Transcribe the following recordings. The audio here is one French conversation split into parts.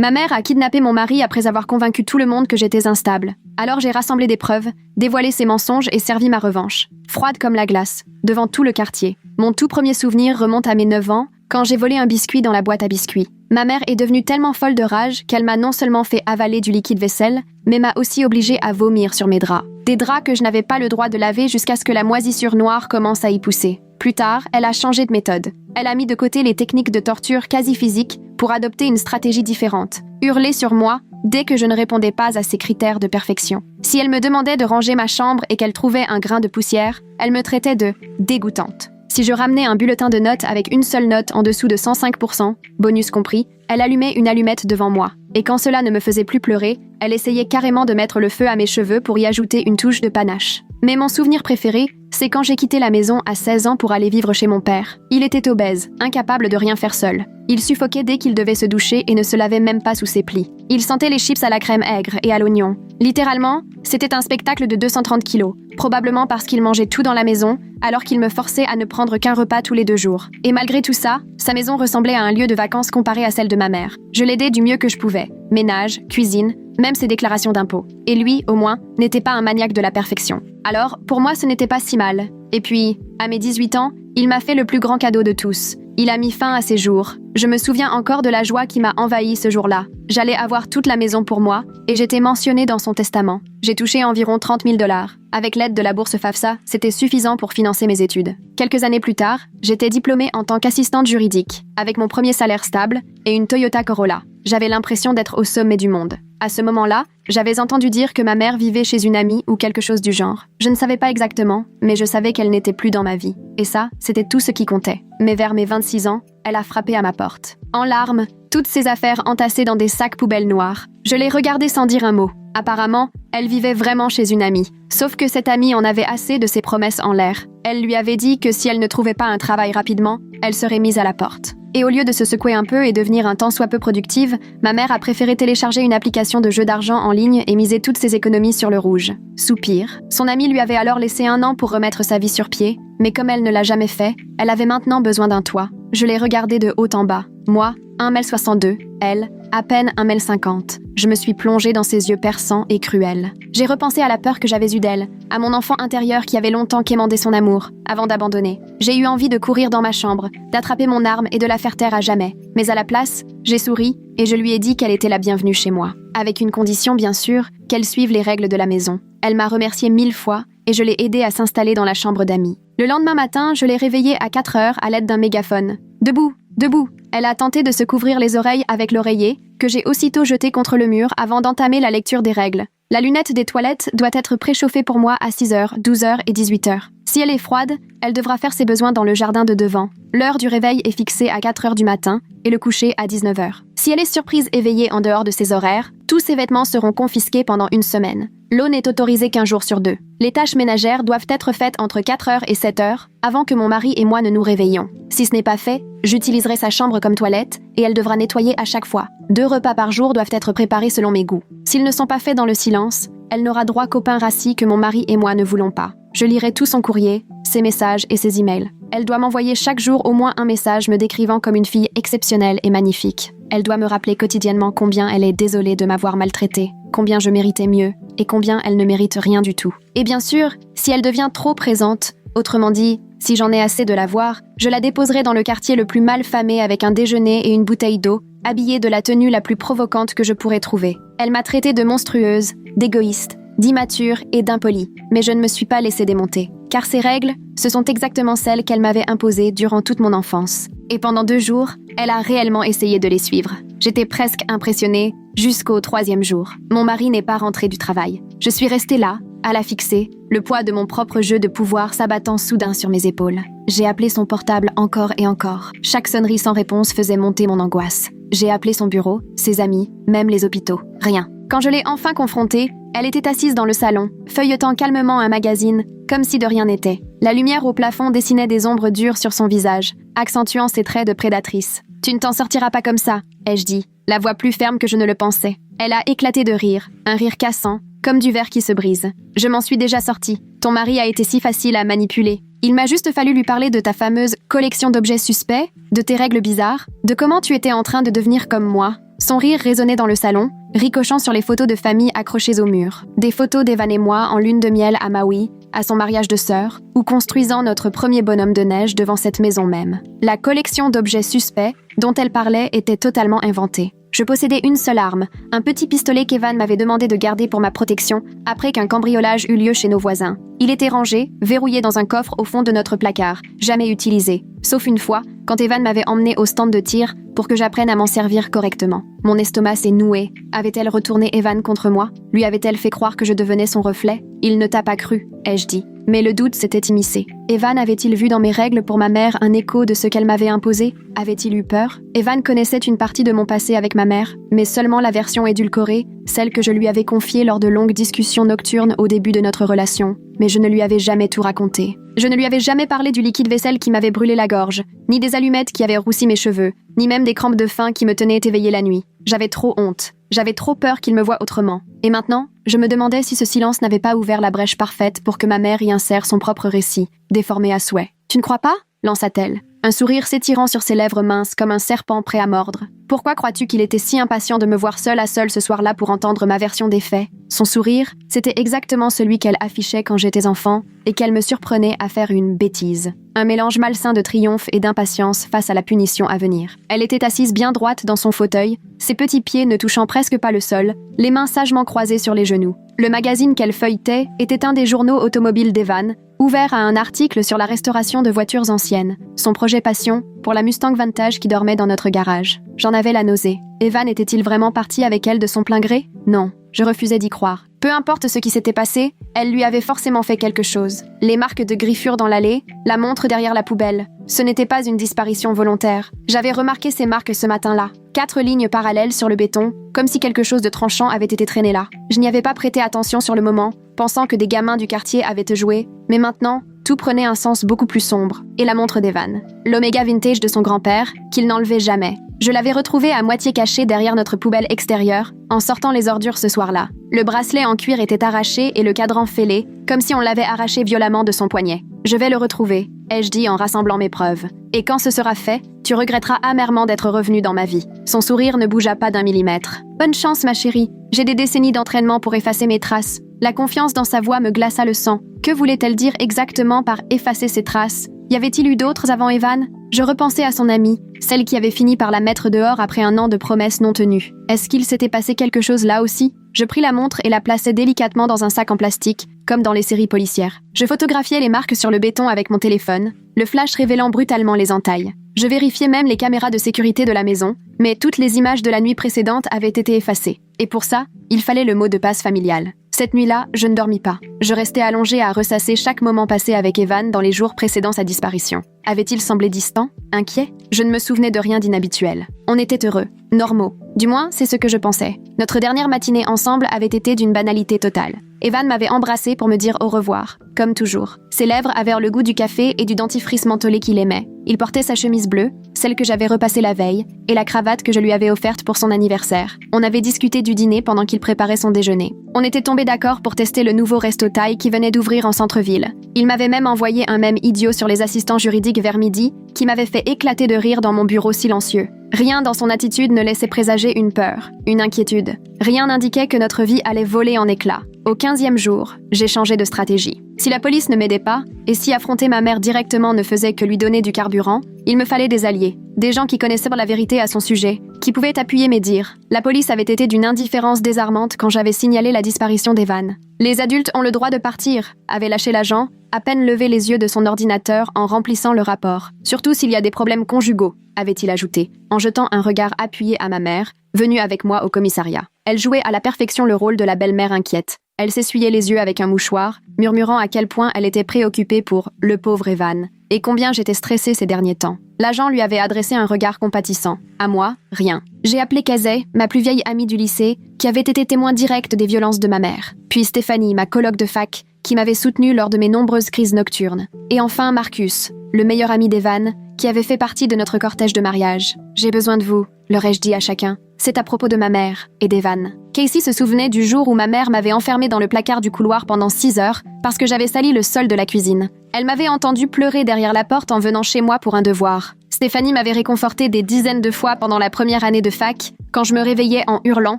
Ma mère a kidnappé mon mari après avoir convaincu tout le monde que j'étais instable. Alors j'ai rassemblé des preuves, dévoilé ses mensonges et servi ma revanche. Froide comme la glace, devant tout le quartier. Mon tout premier souvenir remonte à mes 9 ans, quand j'ai volé un biscuit dans la boîte à biscuits. Ma mère est devenue tellement folle de rage qu'elle m'a non seulement fait avaler du liquide vaisselle, mais m'a aussi obligée à vomir sur mes draps. Des draps que je n'avais pas le droit de laver jusqu'à ce que la moisissure noire commence à y pousser. Plus tard, elle a changé de méthode. Elle a mis de côté les techniques de torture quasi physique pour adopter une stratégie différente. Hurler sur moi dès que je ne répondais pas à ses critères de perfection. Si elle me demandait de ranger ma chambre et qu'elle trouvait un grain de poussière, elle me traitait de dégoûtante. Si je ramenais un bulletin de notes avec une seule note en dessous de 105%, bonus compris, elle allumait une allumette devant moi. Et quand cela ne me faisait plus pleurer, elle essayait carrément de mettre le feu à mes cheveux pour y ajouter une touche de panache. Mais mon souvenir préféré, c'est quand j'ai quitté la maison à 16 ans pour aller vivre chez mon père. Il était obèse, incapable de rien faire seul. Il suffoquait dès qu'il devait se doucher et ne se lavait même pas sous ses plis. Il sentait les chips à la crème aigre et à l'oignon. Littéralement, c'était un spectacle de 230 kilos, probablement parce qu'il mangeait tout dans la maison, alors qu'il me forçait à ne prendre qu'un repas tous les 2 jours. Et malgré tout ça, sa maison ressemblait à un lieu de vacances comparé à celle de ma mère. Je l'aidais du mieux que je pouvais. Ménage, cuisine, même ses déclarations d'impôts. Et lui, au moins, n'était pas un maniaque de la perfection. Alors, pour moi, ce n'était pas si mal. Et puis, à mes 18 ans, il m'a fait le plus grand cadeau de tous. Il a mis fin à ses jours. Je me souviens encore de la joie qui m'a envahie ce jour-là. J'allais avoir toute la maison pour moi, et j'étais mentionnée dans son testament. J'ai touché environ 30 000 $. Avec l'aide de la bourse FAFSA, c'était suffisant pour financer mes études. Quelques années plus tard, j'étais diplômée en tant qu'assistante juridique, avec mon premier salaire stable et une Toyota Corolla. J'avais l'impression d'être au sommet du monde. À ce moment-là, j'avais entendu dire que ma mère vivait chez une amie ou quelque chose du genre. Je ne savais pas exactement, mais je savais qu'elle n'était plus dans ma vie. Et ça, c'était tout ce qui comptait. Mais vers mes 26 ans, elle a frappé à ma porte. En larmes, toutes ses affaires entassées dans des sacs poubelles noirs. Je l'ai regardée sans dire un mot. Apparemment, elle vivait vraiment chez une amie. Sauf que cette amie en avait assez de ses promesses en l'air. Elle lui avait dit que si elle ne trouvait pas un travail rapidement, elle serait mise à la porte. Et au lieu de se secouer un peu et devenir un tant soit peu productive, ma mère a préféré télécharger une application de jeu d'argent en ligne et miser toutes ses économies sur le rouge. Soupir. Son amie lui avait alors laissé 1 an pour remettre sa vie sur pied, mais comme elle ne l'a jamais fait, elle avait maintenant besoin d'un toit. Je l'ai regardée de haut en bas. Moi, 1m62, elle, à peine 1m50. Je me suis plongée dans ses yeux perçants et cruels. J'ai repensé à la peur que j'avais eue d'elle, à mon enfant intérieur qui avait longtemps quémandé son amour, avant d'abandonner. J'ai eu envie de courir dans ma chambre, d'attraper mon arme et de la faire taire à jamais. Mais à la place, j'ai souri et je lui ai dit qu'elle était la bienvenue chez moi. Avec une condition, bien sûr, qu'elle suive les règles de la maison. Elle m'a remercié 1000 fois et je l'ai aidée à s'installer dans la chambre d'amis. Le lendemain matin, je l'ai réveillée à 4 heures à l'aide d'un mégaphone. Debout, debout. Elle a tenté de se couvrir les oreilles avec l'oreiller, que j'ai aussitôt jeté contre le mur avant d'entamer la lecture des règles. La lunette des toilettes doit être préchauffée pour moi à 6h, 12h et 18h. Si elle est froide, elle devra faire ses besoins dans le jardin de devant. L'heure du réveil est fixée à 4h du matin et le coucher à 19h. Si elle est surprise éveillée en dehors de ses horaires, tous ses vêtements seront confisqués pendant 1 semaine. L'eau n'est autorisée qu'1 jour sur 2. Les tâches ménagères doivent être faites entre 4h et 7h avant que mon mari et moi ne nous réveillions. Si ce n'est pas fait, j'utiliserai sa chambre comme toilette et elle devra nettoyer à chaque fois. 2 repas par jour doivent être préparés selon mes goûts. S'ils ne sont pas faits dans le silence, elle n'aura droit qu'au pain rassis que mon mari et moi ne voulons pas. Je lirai tout son courrier, ses messages et ses emails. Elle doit m'envoyer chaque jour au moins un message me décrivant comme une fille exceptionnelle et magnifique. Elle doit me rappeler quotidiennement combien elle est désolée de m'avoir maltraitée, combien je méritais mieux et combien elle ne mérite rien du tout. Et bien sûr, si elle devient trop présente, autrement dit, si j'en ai assez de la voir, je la déposerai dans le quartier le plus mal famé avec un déjeuner et une bouteille d'eau, habillée de la tenue la plus provocante que je pourrais trouver. Elle m'a traitée de monstrueuse, d'égoïste, d'immature et d'impolie, mais je ne me suis pas laissée démonter. Car ces règles, ce sont exactement celles qu'elle m'avait imposées durant toute mon enfance. Et pendant 2 jours, elle a réellement essayé de les suivre. J'étais presque impressionnée jusqu'au 3e jour. Mon mari n'est pas rentré du travail. Je suis restée là, à la fixer, le poids de mon propre jeu de pouvoir s'abattant soudain sur mes épaules. J'ai appelé son portable encore et encore. Chaque sonnerie sans réponse faisait monter mon angoisse. J'ai appelé son bureau, ses amis, même les hôpitaux. Rien. Quand je l'ai enfin confrontée, elle était assise dans le salon, feuilletant calmement un magazine, comme si de rien n'était. La lumière au plafond dessinait des ombres dures sur son visage, accentuant ses traits de prédatrice. « Tu ne t'en sortiras pas comme ça », ai-je dit, la voix plus ferme que je ne le pensais. Elle a éclaté de rire, un rire cassant, comme du verre qui se brise. « Je m'en suis déjà sortie. Ton mari a été si facile à manipuler. Il m'a juste fallu lui parler de ta fameuse collection d'objets suspects, de tes règles bizarres, de comment tu étais en train de devenir comme moi. Son rire résonnait dans le salon, ricochant sur les photos de famille accrochées au mur. Des photos d'Evan et moi en lune de miel à Maui, à son mariage de sœur, ou construisant notre premier bonhomme de neige devant cette maison même. La collection d'objets suspects dont elle parlait était totalement inventée. Je possédais une seule arme, un petit pistolet qu'Evan m'avait demandé de garder pour ma protection après qu'un cambriolage eut lieu chez nos voisins. Il était rangé, verrouillé dans un coffre au fond de notre placard, jamais utilisé, sauf une fois, quand Evan m'avait emmené au stand de tir pour que j'apprenne à m'en servir correctement. Mon estomac s'est noué. Avait-elle retourné Evan contre moi? Lui avait-elle fait croire que je devenais son reflet? Il ne t'a pas cru, ai-je dit. Mais le doute s'était immiscé. Evan avait-il vu dans mes règles pour ma mère un écho de ce qu'elle m'avait imposé? Avait-il eu peur? Evan connaissait une partie de mon passé avec ma mère, mais seulement la version édulcorée, celle que je lui avais confiée lors de longues discussions nocturnes au début de notre relation. Mais je ne lui avais jamais tout raconté. Je ne lui avais jamais parlé du liquide vaisselle qui m'avait brûlé la gorge, ni des allumettes qui avaient roussi mes cheveux, ni même des crampes de faim qui me tenaient éveillée la nuit. J'avais trop honte. J'avais trop peur qu'il me voie autrement. Et maintenant, je me demandais si ce silence n'avait pas ouvert la brèche parfaite pour que ma mère y insère son propre récit, déformé à souhait. « Tu ne crois pas ?» lança-t-elle, un sourire s'étirant sur ses lèvres minces comme un serpent prêt à mordre. « Pourquoi crois-tu qu'il était si impatient de me voir seule à seule ce soir-là pour entendre ma version des faits ?» Son sourire, c'était exactement celui qu'elle affichait quand j'étais enfant et qu'elle me surprenait à faire une bêtise. Un mélange malsain de triomphe et d'impatience face à la punition à venir. Elle était assise bien droite dans son fauteuil, ses petits pieds ne touchant presque pas le sol, les mains sagement croisées sur les genoux. Le magazine qu'elle feuilletait était un des journaux automobiles d'Evan, ouvert à un article sur la restauration de voitures anciennes, son projet passion pour la Mustang Vantage qui dormait dans notre garage. J'en avais la nausée. Evan était-il vraiment parti avec elle de son plein gré? Non, je refusais d'y croire. Peu importe ce qui s'était passé, elle lui avait forcément fait quelque chose. Les marques de griffures dans l'allée, la montre derrière la poubelle. Ce n'était pas une disparition volontaire. J'avais remarqué ces marques ce matin-là. 4 lignes parallèles sur le béton, comme si quelque chose de tranchant avait été traîné là. Je n'y avais pas prêté attention sur le moment, pensant que des gamins du quartier avaient joué, mais maintenant, tout prenait un sens beaucoup plus sombre. Et la montre d'Evan. L'Omega Vintage de son grand-père, qu'il n'enlevait jamais. Je l'avais retrouvée à moitié cachée derrière notre poubelle extérieure, en sortant les ordures ce soir-là. Le bracelet en cuir était arraché et le cadran fêlé, comme si on l'avait arraché violemment de son poignet. Je vais le retrouver, ai-je dit en rassemblant mes preuves. Et quand ce sera fait, tu regretteras amèrement d'être revenu dans ma vie. Son sourire ne bougea pas d'un millimètre. Bonne chance, ma chérie. J'ai des décennies d'entraînement pour effacer mes traces. La confiance dans sa voix me glaça le sang. Que voulait-elle dire exactement par effacer ses traces? Y avait-il eu d'autres avant Evan? Je repensais à son amie, celle qui avait fini par la mettre dehors après un an de promesses non tenues. Est-ce qu'il s'était passé quelque chose là aussi? Je pris la montre et la plaçai délicatement dans un sac en plastique, comme dans les séries policières. Je photographiais les marques sur le béton avec mon téléphone, le flash révélant brutalement les entailles. Je vérifiais même les caméras de sécurité de la maison, mais toutes les images de la nuit précédente avaient été effacées. Et pour ça, il fallait le mot de passe familial. Cette nuit-là, je ne dormis pas. Je restais allongée à ressasser chaque moment passé avec Evan dans les jours précédant sa disparition. Avait-il semblé distant? Inquiet? Je ne me souvenais de rien d'inhabituel. On était heureux, normaux. Du moins, c'est ce que je pensais. Notre dernière matinée ensemble avait été d'une banalité totale. Evan m'avait embrassée pour me dire au revoir, comme toujours. Ses lèvres avaient le goût du café et du dentifrice mentholé qu'il aimait. Il portait sa chemise bleue, celle que j'avais repassée la veille, et la cravate que je lui avais offerte pour son anniversaire. On avait discuté du dîner pendant qu'il préparait son déjeuner. On était tombés d'accord pour tester le nouveau resto thaï qui venait d'ouvrir en centre-ville. Il m'avait même envoyé un mème idiot sur les assistants juridiques vers midi, qui m'avait fait éclater de rire dans mon bureau silencieux. Rien dans son attitude ne laissait présager une peur, une inquiétude. Rien n'indiquait que notre vie allait voler en éclats. Au 15e jour, j'ai changé de stratégie. Si la police ne m'aidait pas, et si affronter ma mère directement ne faisait que lui donner du carburant, il me fallait des alliés, des gens qui connaissaient la vérité à son sujet, qui pouvaient appuyer mes dires. La police avait été d'une indifférence désarmante quand j'avais signalé la disparition d'Evan. Les adultes ont le droit de partir, avait lâché l'agent, à peine levé les yeux de son ordinateur en remplissant le rapport. Surtout s'il y a des problèmes conjugaux, avait-il ajouté, en jetant un regard appuyé à ma mère, venue avec moi au commissariat. Elle jouait à la perfection le rôle de la belle-mère inquiète. Elle s'essuyait les yeux avec un mouchoir, murmurant à quel point elle était préoccupée pour « le pauvre Evan » et combien j'étais stressée ces derniers temps. L'agent lui avait adressé un regard compatissant. À moi, rien. J'ai appelé Kazay, ma plus vieille amie du lycée, qui avait été témoin direct des violences de ma mère. Puis Stéphanie, ma coloc de fac, qui m'avait soutenue lors de mes nombreuses crises nocturnes. Et enfin Marcus, le meilleur ami d'Evan, qui avait fait partie de notre cortège de mariage. « J'ai besoin de vous », leur ai-je dit à chacun. C'est à propos de ma mère et d'Evan. Casey se souvenait du jour où ma mère m'avait enfermée dans le placard du couloir pendant 6 heures parce que j'avais sali le sol de la cuisine. Elle m'avait entendu pleurer derrière la porte en venant chez moi pour un devoir. Stéphanie m'avait réconfortée des dizaines de fois pendant la première année de fac, quand je me réveillais en hurlant,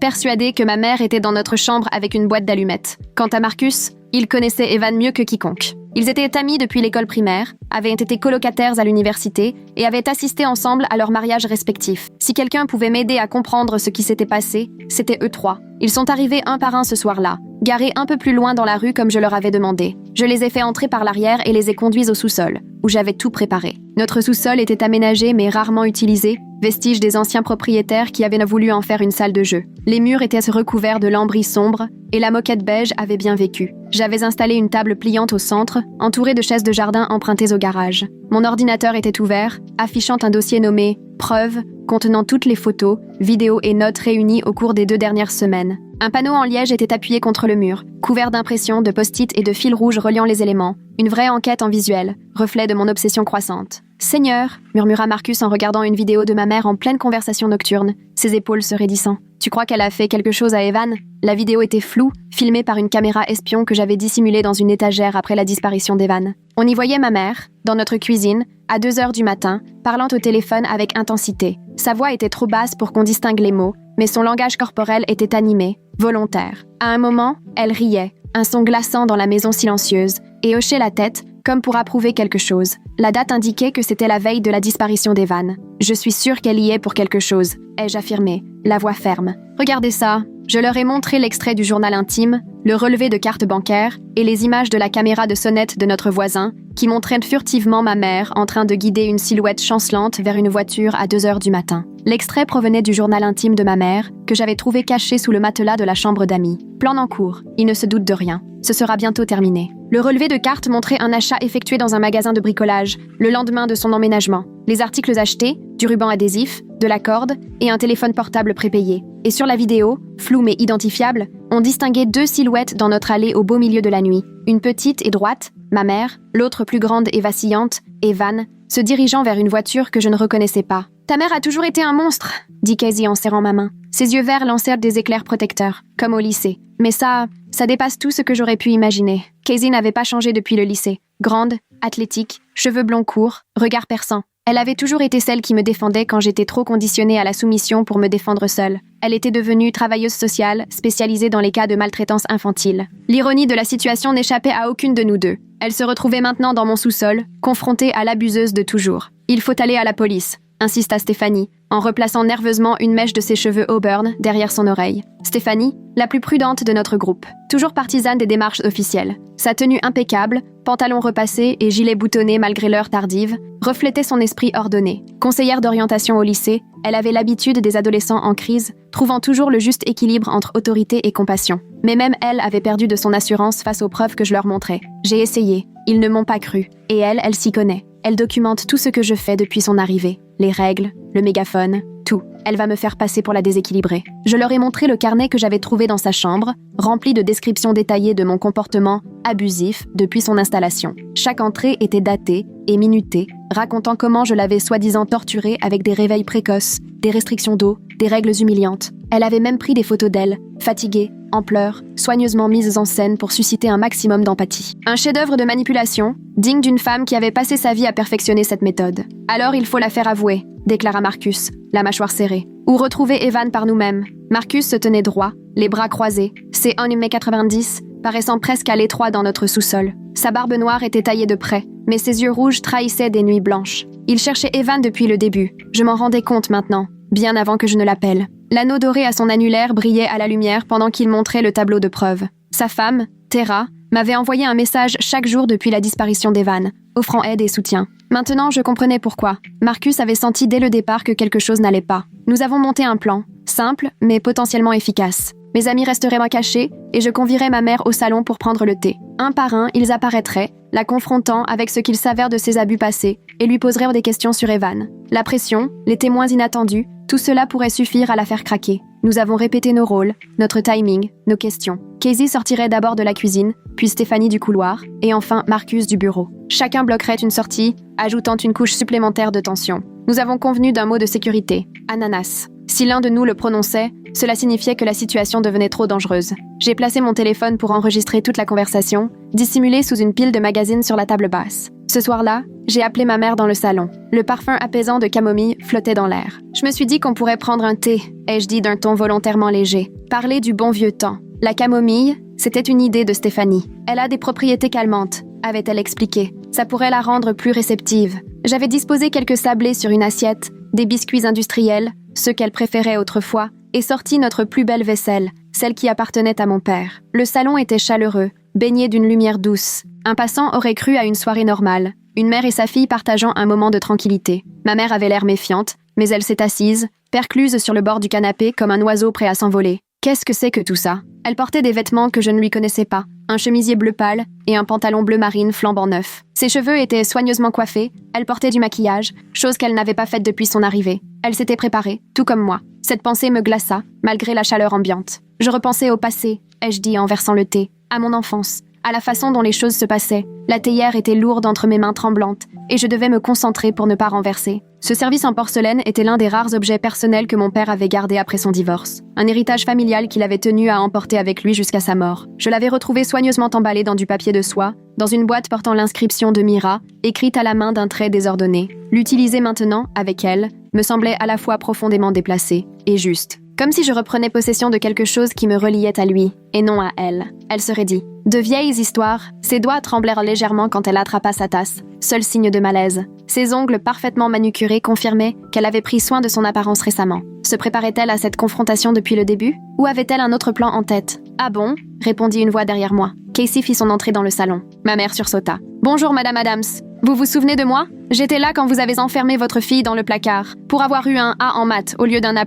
persuadée que ma mère était dans notre chambre avec une boîte d'allumettes. Quant à Marcus, il connaissait Evan mieux que quiconque. Ils étaient amis depuis l'école primaire, avaient été colocataires à l'université et avaient assisté ensemble à leur mariage respectif. Si quelqu'un pouvait m'aider à comprendre ce qui s'était passé, c'était eux trois. Ils sont arrivés un par un ce soir-là, garés un peu plus loin dans la rue comme je leur avais demandé. Je les ai fait entrer par l'arrière et les ai conduits au sous-sol, où j'avais tout préparé. Notre sous-sol était aménagé mais rarement utilisé, vestige des anciens propriétaires qui avaient voulu en faire une salle de jeu. Les murs étaient recouverts de lambris sombres et la moquette beige avait bien vécu. J'avais installé une table pliante au centre, entourée de chaises de jardin empruntées au garage. Mon ordinateur était ouvert, affichant un dossier nommé « Preuves » contenant toutes les photos, vidéos et notes réunies au cours des 2 dernières semaines. Un panneau en liège était appuyé contre le mur, couvert d'impressions, de post-it et de fils rouges reliant les éléments. Une vraie enquête en visuel, reflet de mon obsession croissante. « Seigneur !» murmura Marcus en regardant une vidéo de ma mère en pleine conversation nocturne, ses épaules se raidissant. « Tu crois qu'elle a fait quelque chose à Evan ?» La vidéo était floue, filmée par une caméra espion que j'avais dissimulée dans une étagère après la disparition d'Evan. On y voyait ma mère, dans notre cuisine, à 2h du matin, parlant au téléphone avec intensité. Sa voix était trop basse pour qu'on distingue les mots, mais son langage corporel était animé, volontaire. À un moment, elle riait, un son glaçant dans la maison silencieuse, et hochait la tête, comme pour approuver quelque chose. La date indiquait que c'était la veille de la disparition d'Evan. « Je suis sûre qu'elle y est pour quelque chose », ai-je affirmé, la voix ferme. « Regardez ça !» Je leur ai montré l'extrait du journal intime, le relevé de carte bancaire et les images de la caméra de sonnette de notre voisin, qui montraient furtivement ma mère en train de guider une silhouette chancelante vers une voiture à 2h du matin. L'extrait provenait du journal intime de ma mère, que j'avais trouvé caché sous le matelas de la chambre d'amis. Plan en cours, il ne se doute de rien. Ce sera bientôt terminé. Le relevé de carte montrait un achat effectué dans un magasin de bricolage, le lendemain de son emménagement. Les articles achetés, du ruban adhésif, de la corde et un téléphone portable prépayé. Et sur la vidéo, floue mais identifiable, on distinguait 2 silhouettes dans notre allée au beau milieu de la nuit. Une petite et droite, ma mère, l'autre plus grande et vacillante, Evan, se dirigeant vers une voiture que je ne reconnaissais pas. « Ta mère a toujours été un monstre !» dit Casey en serrant ma main. Ses yeux verts lancèrent des éclairs protecteurs, comme au lycée. Mais ça dépasse tout ce que j'aurais pu imaginer. Casey n'avait pas changé depuis le lycée. Grande, athlétique, cheveux blonds courts, regard perçant. Elle avait toujours été celle qui me défendait quand j'étais trop conditionnée à la soumission pour me défendre seule. Elle était devenue travailleuse sociale, spécialisée dans les cas de maltraitance infantile. L'ironie de la situation n'échappait à aucune de nous deux. Elle se retrouvait maintenant dans mon sous-sol, confrontée à l'abuseuse de toujours. « Il faut aller à la police », insista Stéphanie, en replaçant nerveusement une mèche de ses cheveux auburn derrière son oreille. Stéphanie, la plus prudente de notre groupe, toujours partisane des démarches officielles. Sa tenue impeccable, pantalon repassé et gilet boutonné malgré l'heure tardive, reflétait son esprit ordonné. Conseillère d'orientation au lycée, elle avait l'habitude des adolescents en crise, trouvant toujours le juste équilibre entre autorité et compassion. Mais même elle avait perdu de son assurance face aux preuves que je leur montrais. J'ai essayé, ils ne m'ont pas cru. Et elle s'y connaît. Elle documente tout ce que je fais depuis son arrivée. Les règles, le mégaphone, tout. Elle va me faire passer pour la déséquilibrée. Je leur ai montré le carnet que j'avais trouvé dans sa chambre, rempli de descriptions détaillées de mon comportement abusif depuis son installation. Chaque entrée était datée et minutée, racontant comment je l'avais soi-disant torturée avec des réveils précoces, des restrictions d'eau, des règles humiliantes. Elle avait même pris des photos d'elle, fatiguée, en pleurs, soigneusement mises en scène pour susciter un maximum d'empathie. Un chef-d'œuvre de manipulation, digne d'une femme qui avait passé sa vie à perfectionner cette méthode. Alors il faut la faire avouer, déclara Marcus, la mâchoire serrée. Ou retrouver Evan par nous-mêmes. Marcus se tenait droit, les bras croisés, ses 1m90 paraissant presque à l'étroit dans notre sous-sol. Sa barbe noire était taillée de près, mais ses yeux rouges trahissaient des nuits blanches. Il cherchait Evan depuis le début. Je m'en rendais compte maintenant, bien avant que je ne l'appelle. L'anneau doré à son annulaire brillait à la lumière pendant qu'il montrait le tableau de preuves. Sa femme, Tara, m'avait envoyé un message chaque jour depuis la disparition d'Evan, offrant aide et soutien. Maintenant, je comprenais pourquoi. Marcus avait senti dès le départ que quelque chose n'allait pas. Nous avons monté un plan, simple mais potentiellement efficace. Mes amis resteraient cachés et je convierais ma mère au salon pour prendre le thé. Un par un, ils apparaîtraient, la confrontant avec ce qu'il s'avère de ses abus passés et lui poseraient des questions sur Evan. La pression, les témoins inattendus, tout cela pourrait suffire à la faire craquer. Nous avons répété nos rôles, notre timing, nos questions. Casey sortirait d'abord de la cuisine, puis Stéphanie du couloir, et enfin Marcus du bureau. Chacun bloquerait une sortie, ajoutant une couche supplémentaire de tension. Nous avons convenu d'un mot de sécurité, ananas. Si l'un de nous le prononçait, cela signifiait que la situation devenait trop dangereuse. J'ai placé mon téléphone pour enregistrer toute la conversation, dissimulée sous une pile de magazines sur la table basse. Ce soir-là, j'ai appelé ma mère dans le salon. Le parfum apaisant de camomille flottait dans l'air. Je me suis dit qu'on pourrait prendre un thé, ai-je dit d'un ton volontairement léger. Parler du bon vieux temps. La camomille, c'était une idée de Stéphanie. Elle a des propriétés calmantes, avait-elle expliqué. Ça pourrait la rendre plus réceptive. J'avais disposé quelques sablés sur une assiette, des biscuits industriels, ceux qu'elle préférait autrefois, et sorti notre plus belle vaisselle, celle qui appartenait à mon père. Le salon était chaleureux, baigné d'une lumière douce. Un passant aurait cru à une soirée normale, une mère et sa fille partageant un moment de tranquillité. Ma mère avait l'air méfiante, mais elle s'est assise, percluse sur le bord du canapé comme un oiseau prêt à s'envoler. Qu'est-ce que c'est que tout ça? Elle portait des vêtements que je ne lui connaissais pas, un chemisier bleu pâle et un pantalon bleu marine flambant neuf. Ses cheveux étaient soigneusement coiffés, elle portait du maquillage, chose qu'elle n'avait pas faite depuis son arrivée. Elle s'était préparée, tout comme moi. Cette pensée me glaça, malgré la chaleur ambiante. Je repensais au passé, ai-je dit en versant le thé, à mon enfance, à la façon dont les choses se passaient. La théière était lourde entre mes mains tremblantes, et je devais me concentrer pour ne pas renverser. Ce service en porcelaine était l'un des rares objets personnels que mon père avait gardé après son divorce. Un héritage familial qu'il avait tenu à emporter avec lui jusqu'à sa mort. Je l'avais retrouvé soigneusement emballé dans du papier de soie, dans une boîte portant l'inscription de Mira, écrite à la main d'un trait désordonné. L'utiliser maintenant, avec elle, me semblait à la fois profondément déplacé et juste. Comme si je reprenais possession de quelque chose qui me reliait à lui, et non à elle. Elle serait dit. De vieilles histoires, ses doigts tremblèrent légèrement quand elle attrapa sa tasse, seul signe de malaise. Ses ongles parfaitement manucurés confirmaient qu'elle avait pris soin de son apparence récemment. Se préparait-elle à cette confrontation depuis le début? Ou avait-elle un autre plan en tête? Ah bon? Répondit une voix derrière moi. Casey fit son entrée dans le salon. Ma mère sursauta. Bonjour, Madame Adams. Vous vous souvenez de moi? J'étais là quand vous avez enfermé votre fille dans le placard, pour avoir eu un A en maths au lieu d'un A+.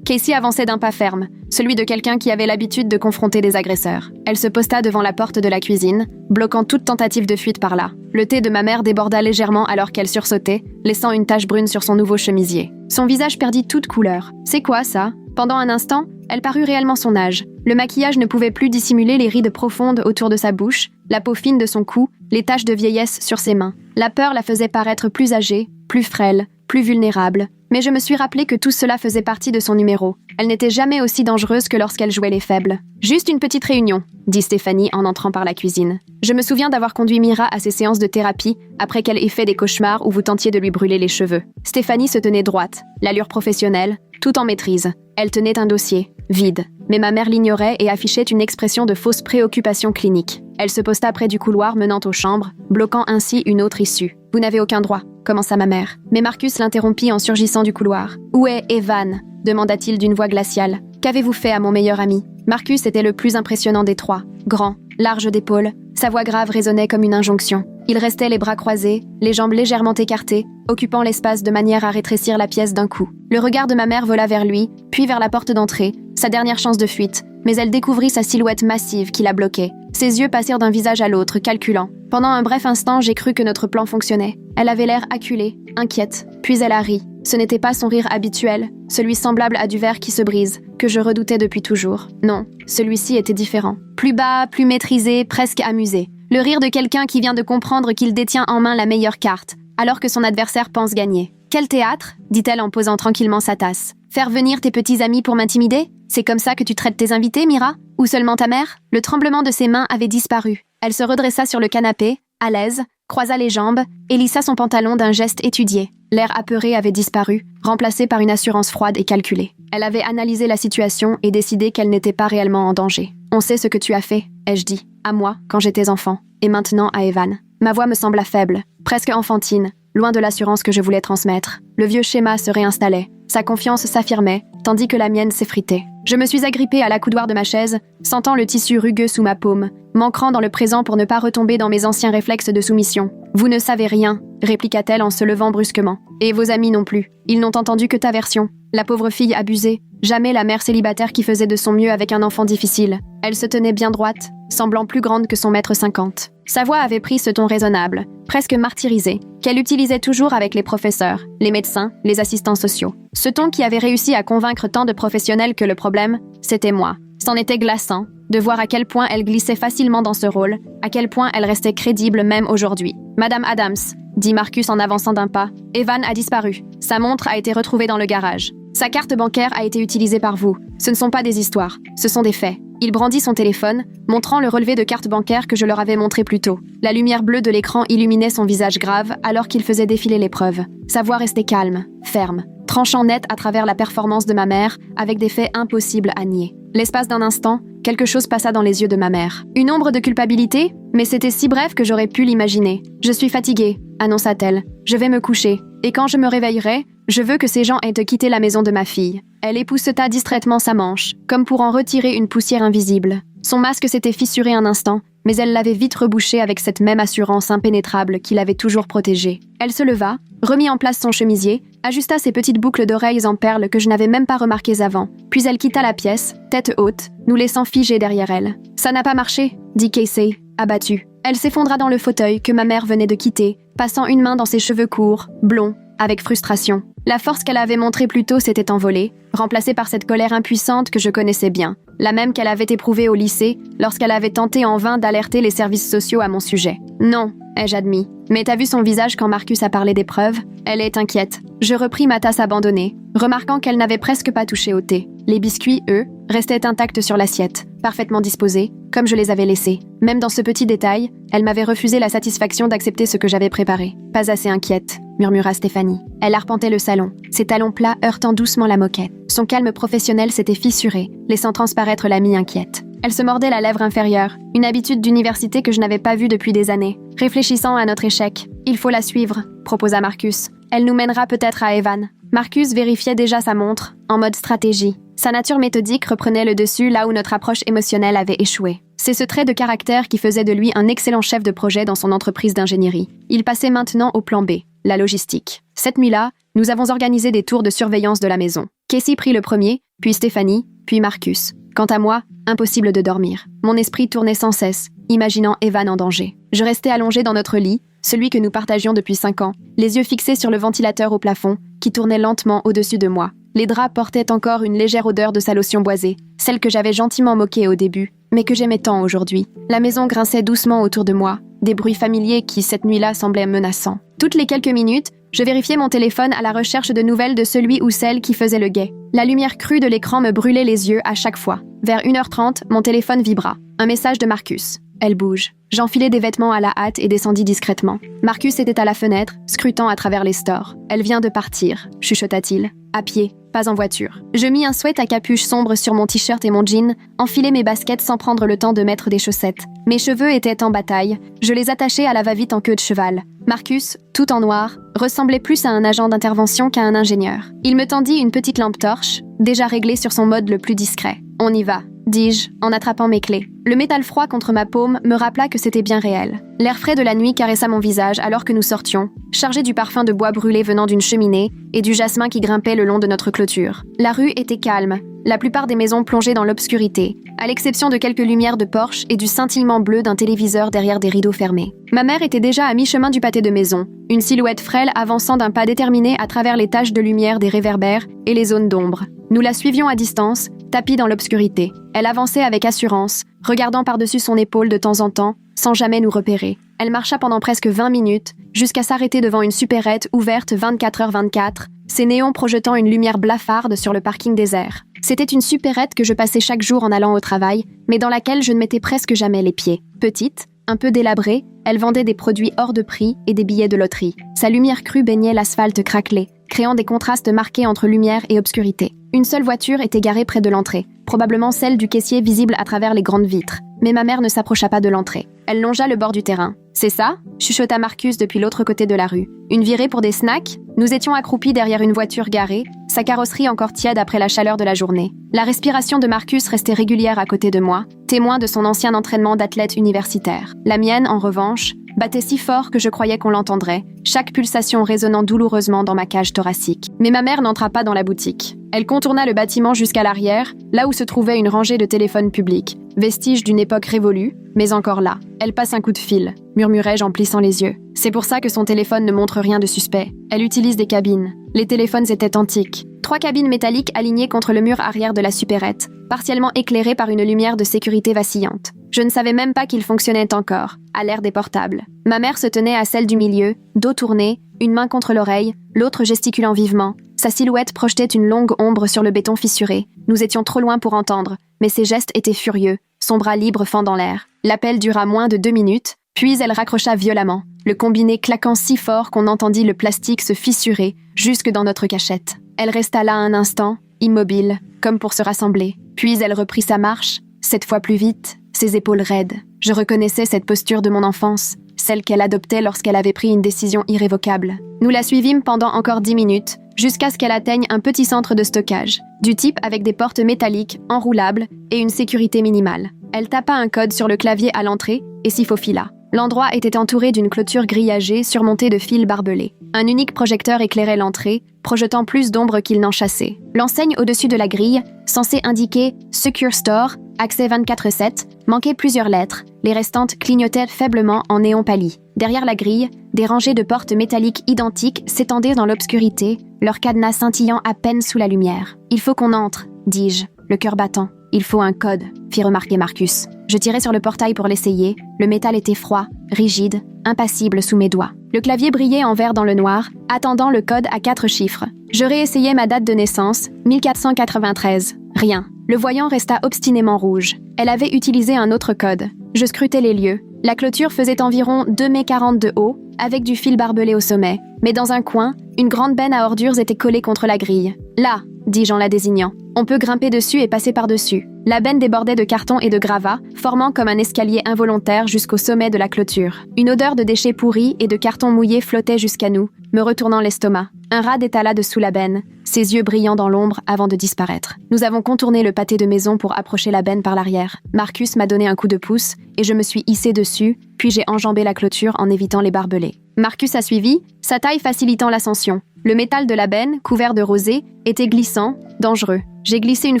Casey avançait d'un pas ferme, celui de quelqu'un qui avait l'habitude de confronter des agresseurs. Elle se posta devant la porte de la cuisine, bloquant toute tentative de fuite par là. Le thé de ma mère déborda légèrement alors qu'elle sursautait, laissant une tache brune sur son nouveau chemisier. Son visage perdit toute couleur. C'est quoi ça? Pendant un instant, elle parut réellement son âge. Le maquillage ne pouvait plus dissimuler les rides profondes autour de sa bouche, la peau fine de son cou, les taches de vieillesse sur ses mains. La peur la faisait paraître plus âgée, plus frêle, plus vulnérable. Mais je me suis rappelé que tout cela faisait partie de son numéro. Elle n'était jamais aussi dangereuse que lorsqu'elle jouait les faibles. « Juste une petite réunion », dit Stéphanie en entrant par la cuisine. Je me souviens d'avoir conduit Mira à ses séances de thérapie après qu'elle ait fait des cauchemars où vous tentiez de lui brûler les cheveux. Stéphanie se tenait droite, l'allure professionnelle, tout en maîtrise. Elle tenait un dossier, vide. Mais ma mère l'ignorait et affichait une expression de fausse préoccupation clinique. Elle se posta près du couloir menant aux chambres, bloquant ainsi une autre issue. « Vous n'avez aucun droit », commença ma mère. Mais Marcus l'interrompit en surgissant du couloir. « Où est Evan ?» demanda-t-il d'une voix glaciale. « Qu'avez-vous fait à mon meilleur ami ?» Marcus était le plus impressionnant des trois. Grand, large d'épaules, sa voix grave résonnait comme une injonction. Il restait les bras croisés, les jambes légèrement écartées, occupant l'espace de manière à rétrécir la pièce d'un coup. Le regard de ma mère vola vers lui, puis vers la porte d'entrée, sa dernière chance de fuite, mais elle découvrit sa silhouette massive qui la bloquait. Ses yeux passèrent d'un visage à l'autre, calculant. Pendant un bref instant, j'ai cru que notre plan fonctionnait. Elle avait l'air acculée, inquiète, puis elle a ri. Ce n'était pas son rire habituel, celui semblable à du verre qui se brise, que je redoutais depuis toujours. Non, celui-ci était différent. Plus bas, plus maîtrisé, presque amusé. Le rire de quelqu'un qui vient de comprendre qu'il détient en main la meilleure carte, alors que son adversaire pense gagner. « Quel théâtre ?» dit-elle en posant tranquillement sa tasse. « Faire venir tes petits amis pour m'intimider? C'est comme ça que tu traites tes invités, Mira? Ou seulement ta mère ?» Le tremblement de ses mains avait disparu. Elle se redressa sur le canapé, à l'aise, croisa les jambes et lissa son pantalon d'un geste étudié. L'air apeuré avait disparu, remplacé par une assurance froide et calculée. Elle avait analysé la situation et décidé qu'elle n'était pas réellement en danger. « On sait ce que tu as fait », ai-je dit, à moi, quand j'étais enfant, et maintenant à Evan. Ma voix me sembla faible, presque enfantine, loin de l'assurance que je voulais transmettre. Le vieux schéma se réinstallait. Sa confiance s'affirmait, tandis que la mienne s'effritait. Je me suis agrippée à l'accoudoir de ma chaise, sentant le tissu rugueux sous ma paume, m'ancrant dans le présent pour ne pas retomber dans mes anciens réflexes de soumission. « Vous ne savez rien », répliqua-t-elle en se levant brusquement. « Et vos amis non plus. Ils n'ont entendu que ta version. La pauvre fille abusée, jamais la mère célibataire qui faisait de son mieux avec un enfant difficile. Elle se tenait bien droite, semblant plus grande que son mètre 50. Sa voix avait pris ce ton raisonnable, presque martyrisé, qu'elle utilisait toujours avec les professeurs, les médecins, les assistants sociaux. Ce ton qui avait réussi à convaincre tant de professionnels que le problème, c'était moi. C'en était glaçant de voir à quel point elle glissait facilement dans ce rôle, à quel point elle restait crédible même aujourd'hui. « Madame Adams », dit Marcus en avançant d'un pas, « Evan a disparu. Sa montre a été retrouvée dans le garage. Sa carte bancaire a été utilisée par vous. Ce ne sont pas des histoires, ce sont des faits. » Il brandit son téléphone, montrant le relevé de carte bancaire que je leur avais montré plus tôt. La lumière bleue de l'écran illuminait son visage grave alors qu'il faisait défiler les preuves. Sa voix restait calme, ferme, tranchant net à travers la performance de ma mère, avec des faits impossibles à nier. L'espace d'un instant, quelque chose passa dans les yeux de ma mère. Une ombre de culpabilité? Mais c'était si bref que j'aurais pu l'imaginer. « Je suis fatiguée », annonça-t-elle. « Je vais me coucher. Et quand je me réveillerai, je veux que ces gens aient quitté la maison de ma fille. » Elle épousseta distraitement sa manche, comme pour en retirer une poussière invisible. Son masque s'était fissuré un instant, mais elle l'avait vite rebouché avec cette même assurance impénétrable qui l'avait toujours protégée. Elle se leva, remit en place son chemisier, ajusta ses petites boucles d'oreilles en perles que je n'avais même pas remarquées avant, puis elle quitta la pièce, tête haute, nous laissant figés derrière elle. « Ça n'a pas marché », dit Casey, abattue. Elle s'effondra dans le fauteuil que ma mère venait de quitter, passant une main dans ses cheveux courts, blonds, avec frustration. La force qu'elle avait montrée plus tôt s'était envolée, remplacée par cette colère impuissante que je connaissais bien, la même qu'elle avait éprouvée au lycée lorsqu'elle avait tenté en vain d'alerter les services sociaux à mon sujet. « Non », ai-je admis. « Mais t'as vu son visage quand Marcus a parlé des preuves? Elle est inquiète. » Je repris ma tasse abandonnée, remarquant qu'elle n'avait presque pas touché au thé. Les biscuits, eux, restaient intacts sur l'assiette, parfaitement disposés, comme je les avais laissés. Même dans ce petit détail, elle m'avait refusé la satisfaction d'accepter ce que j'avais préparé. « Pas assez inquiète », murmura Stéphanie. Elle arpentait le salon, ses talons plats heurtant doucement la moquette. Son calme professionnel s'était fissuré, laissant transparaître l'amie inquiète. Elle se mordait la lèvre inférieure, une habitude d'université que je n'avais pas vue depuis des années. Réfléchissant à notre échec, « Il faut la suivre », proposa Marcus. « Elle nous mènera peut-être à Evan. » Marcus vérifiait déjà sa montre, en mode stratégie. Sa nature méthodique reprenait le dessus là où notre approche émotionnelle avait échoué. C'est ce trait de caractère qui faisait de lui un excellent chef de projet dans son entreprise d'ingénierie. Il passait maintenant au plan B, la logistique. Cette nuit-là, nous avons organisé des tours de surveillance de la maison. Casey prit le premier, puis Stéphanie, puis Marcus. Quant à moi, impossible de dormir. Mon esprit tournait sans cesse, imaginant Evan en danger. Je restais allongée dans notre lit, celui que nous partagions depuis 5 ans, les yeux fixés sur le ventilateur au plafond, qui tournait lentement au-dessus de moi. Les draps portaient encore une légère odeur de sa lotion boisée, celle que j'avais gentiment moquée au début, mais que j'aimais tant aujourd'hui. La maison grinçait doucement autour de moi, des bruits familiers qui, cette nuit-là, semblaient menaçants. Toutes les quelques minutes, je vérifiais mon téléphone à la recherche de nouvelles de celui ou celle qui faisait le guet. La lumière crue de l'écran me brûlait les yeux à chaque fois. Vers 1h30, mon téléphone vibra. Un message de Marcus. Elle bouge. J'enfilai des vêtements à la hâte et descendis discrètement. Marcus était à la fenêtre, scrutant à travers les stores. « Elle vient de partir », chuchota-t-il. « À pied, pas en voiture. » Je mis un sweat à capuche sombre sur mon t-shirt et mon jean, enfilai mes baskets sans prendre le temps de mettre des chaussettes. Mes cheveux étaient en bataille. Je les attachais à la va-vite en queue de cheval. Marcus, tout en noir, ressemblait plus à un agent d'intervention qu'à un ingénieur. Il me tendit une petite lampe torche, déjà réglée sur son mode le plus discret. « On y va », dis-je, en attrapant mes clés. Le métal froid contre ma paume me rappela que c'était bien réel. L'air frais de la nuit caressa mon visage alors que nous sortions, chargé du parfum de bois brûlé venant d'une cheminée et du jasmin qui grimpait le long de notre clôture. La rue était calme, la plupart des maisons plongeaient dans l'obscurité, à l'exception de quelques lumières de porche et du scintillement bleu d'un téléviseur derrière des rideaux fermés. Ma mère était déjà à mi-chemin du pâté de maison, une silhouette frêle avançant d'un pas déterminé à travers les taches de lumière des réverbères et les zones d'ombre. Nous la suivions à distance, tapie dans l'obscurité. Elle avançait avec assurance, regardant par-dessus son épaule de temps en temps, sans jamais nous repérer. Elle marcha pendant presque 20 minutes, jusqu'à s'arrêter devant une supérette ouverte 24h24, ses néons projetant une lumière blafarde sur le parking désert. C'était une supérette que je passais chaque jour en allant au travail, mais dans laquelle je ne mettais presque jamais les pieds. Petite, un peu délabrée, elle vendait des produits hors de prix et des billets de loterie. Sa lumière crue baignait l'asphalte craquelé, créant des contrastes marqués entre lumière et obscurité. Une seule voiture était garée près de l'entrée, probablement celle du caissier visible à travers les grandes vitres. Mais ma mère ne s'approcha pas de l'entrée. Elle longea le bord du terrain. « C'est ça ?» chuchota Marcus depuis l'autre côté de la rue. « Une virée pour des snacks ?» Nous étions accroupis derrière une voiture garée, sa carrosserie encore tiède après la chaleur de la journée. La respiration de Marcus restait régulière à côté de moi, témoin de son ancien entraînement d'athlète universitaire. La mienne, en revanche, battait si fort que je croyais qu'on l'entendrait, chaque pulsation résonnant douloureusement dans ma cage thoracique. Mais ma mère n'entra pas dans la boutique. Elle contourna le bâtiment jusqu'à l'arrière, là où se trouvait une rangée de téléphones publics, vestige d'une époque révolue, mais encore là. Elle passe un coup de fil, murmurai-je en plissant les yeux. C'est pour ça que son téléphone ne montre rien de suspect. Elle utilise des cabines. Les téléphones étaient antiques. 3 cabines métalliques alignées contre le mur arrière de la supérette, partiellement éclairées par une lumière de sécurité vacillante. Je ne savais même pas qu'ils fonctionnaient encore, à l'ère des portables. Ma mère se tenait à celle du milieu, dos tourné, une main contre l'oreille, l'autre gesticulant vivement. Sa silhouette projetait une longue ombre sur le béton fissuré. Nous étions trop loin pour entendre, mais ses gestes étaient furieux, son bras libre fendant l'air. L'appel dura moins de 2 minutes, puis elle raccrocha violemment, le combiné claquant si fort qu'on entendit le plastique se fissurer jusque dans notre cachette. Elle resta là un instant, immobile, comme pour se rassembler. Puis elle reprit sa marche, cette fois plus vite, ses épaules raides. Je reconnaissais cette posture de mon enfance, celle qu'elle adoptait lorsqu'elle avait pris une décision irrévocable. Nous la suivîmes pendant encore 10 minutes, jusqu'à ce qu'elle atteigne un petit centre de stockage, du type avec des portes métalliques, enroulables et une sécurité minimale. Elle tapa un code sur le clavier à l'entrée et s'y faufila. L'endroit était entouré d'une clôture grillagée surmontée de fils barbelés. Un unique projecteur éclairait l'entrée, projetant plus d'ombre qu'il n'en chassait. L'enseigne au-dessus de la grille, censée indiquer « Secure Store », accès 24/7, manquait plusieurs lettres. Les restantes clignotaient faiblement en néon pâli. Derrière la grille, des rangées de portes métalliques identiques s'étendaient dans l'obscurité, leurs cadenas scintillant à peine sous la lumière. « Il faut qu'on entre », dis-je, le cœur battant. « Il faut un code », fit remarquer Marcus. Je tirai sur le portail pour l'essayer. Le métal était froid, rigide, impassible sous mes doigts. Le clavier brillait en vert dans le noir, attendant le code à 4 chiffres. Je réessayai ma date de naissance, 1493. Rien. Le voyant resta obstinément rouge. Elle avait utilisé un autre code. Je scrutais les lieux. La clôture faisait environ 2,40 m de haut, avec du fil barbelé au sommet. Mais dans un coin, une grande benne à ordures était collée contre la grille. « Là !» dis-je en la désignant. « On peut grimper dessus et passer par-dessus. » La benne débordait de carton et de gravats, formant comme un escalier involontaire jusqu'au sommet de la clôture. Une odeur de déchets pourris et de carton mouillé flottait jusqu'à nous, me retournant l'estomac. Un rat détala dessous la benne, ses yeux brillant dans l'ombre avant de disparaître. Nous avons contourné le pâté de maison pour approcher la benne par l'arrière. Marcus m'a donné un coup de pouce et je me suis hissée dessus, puis j'ai enjambé la clôture en évitant les barbelés. Marcus a suivi, sa taille facilitant l'ascension. Le métal de la benne, couvert de rosée, était glissant, dangereux. J'ai glissé une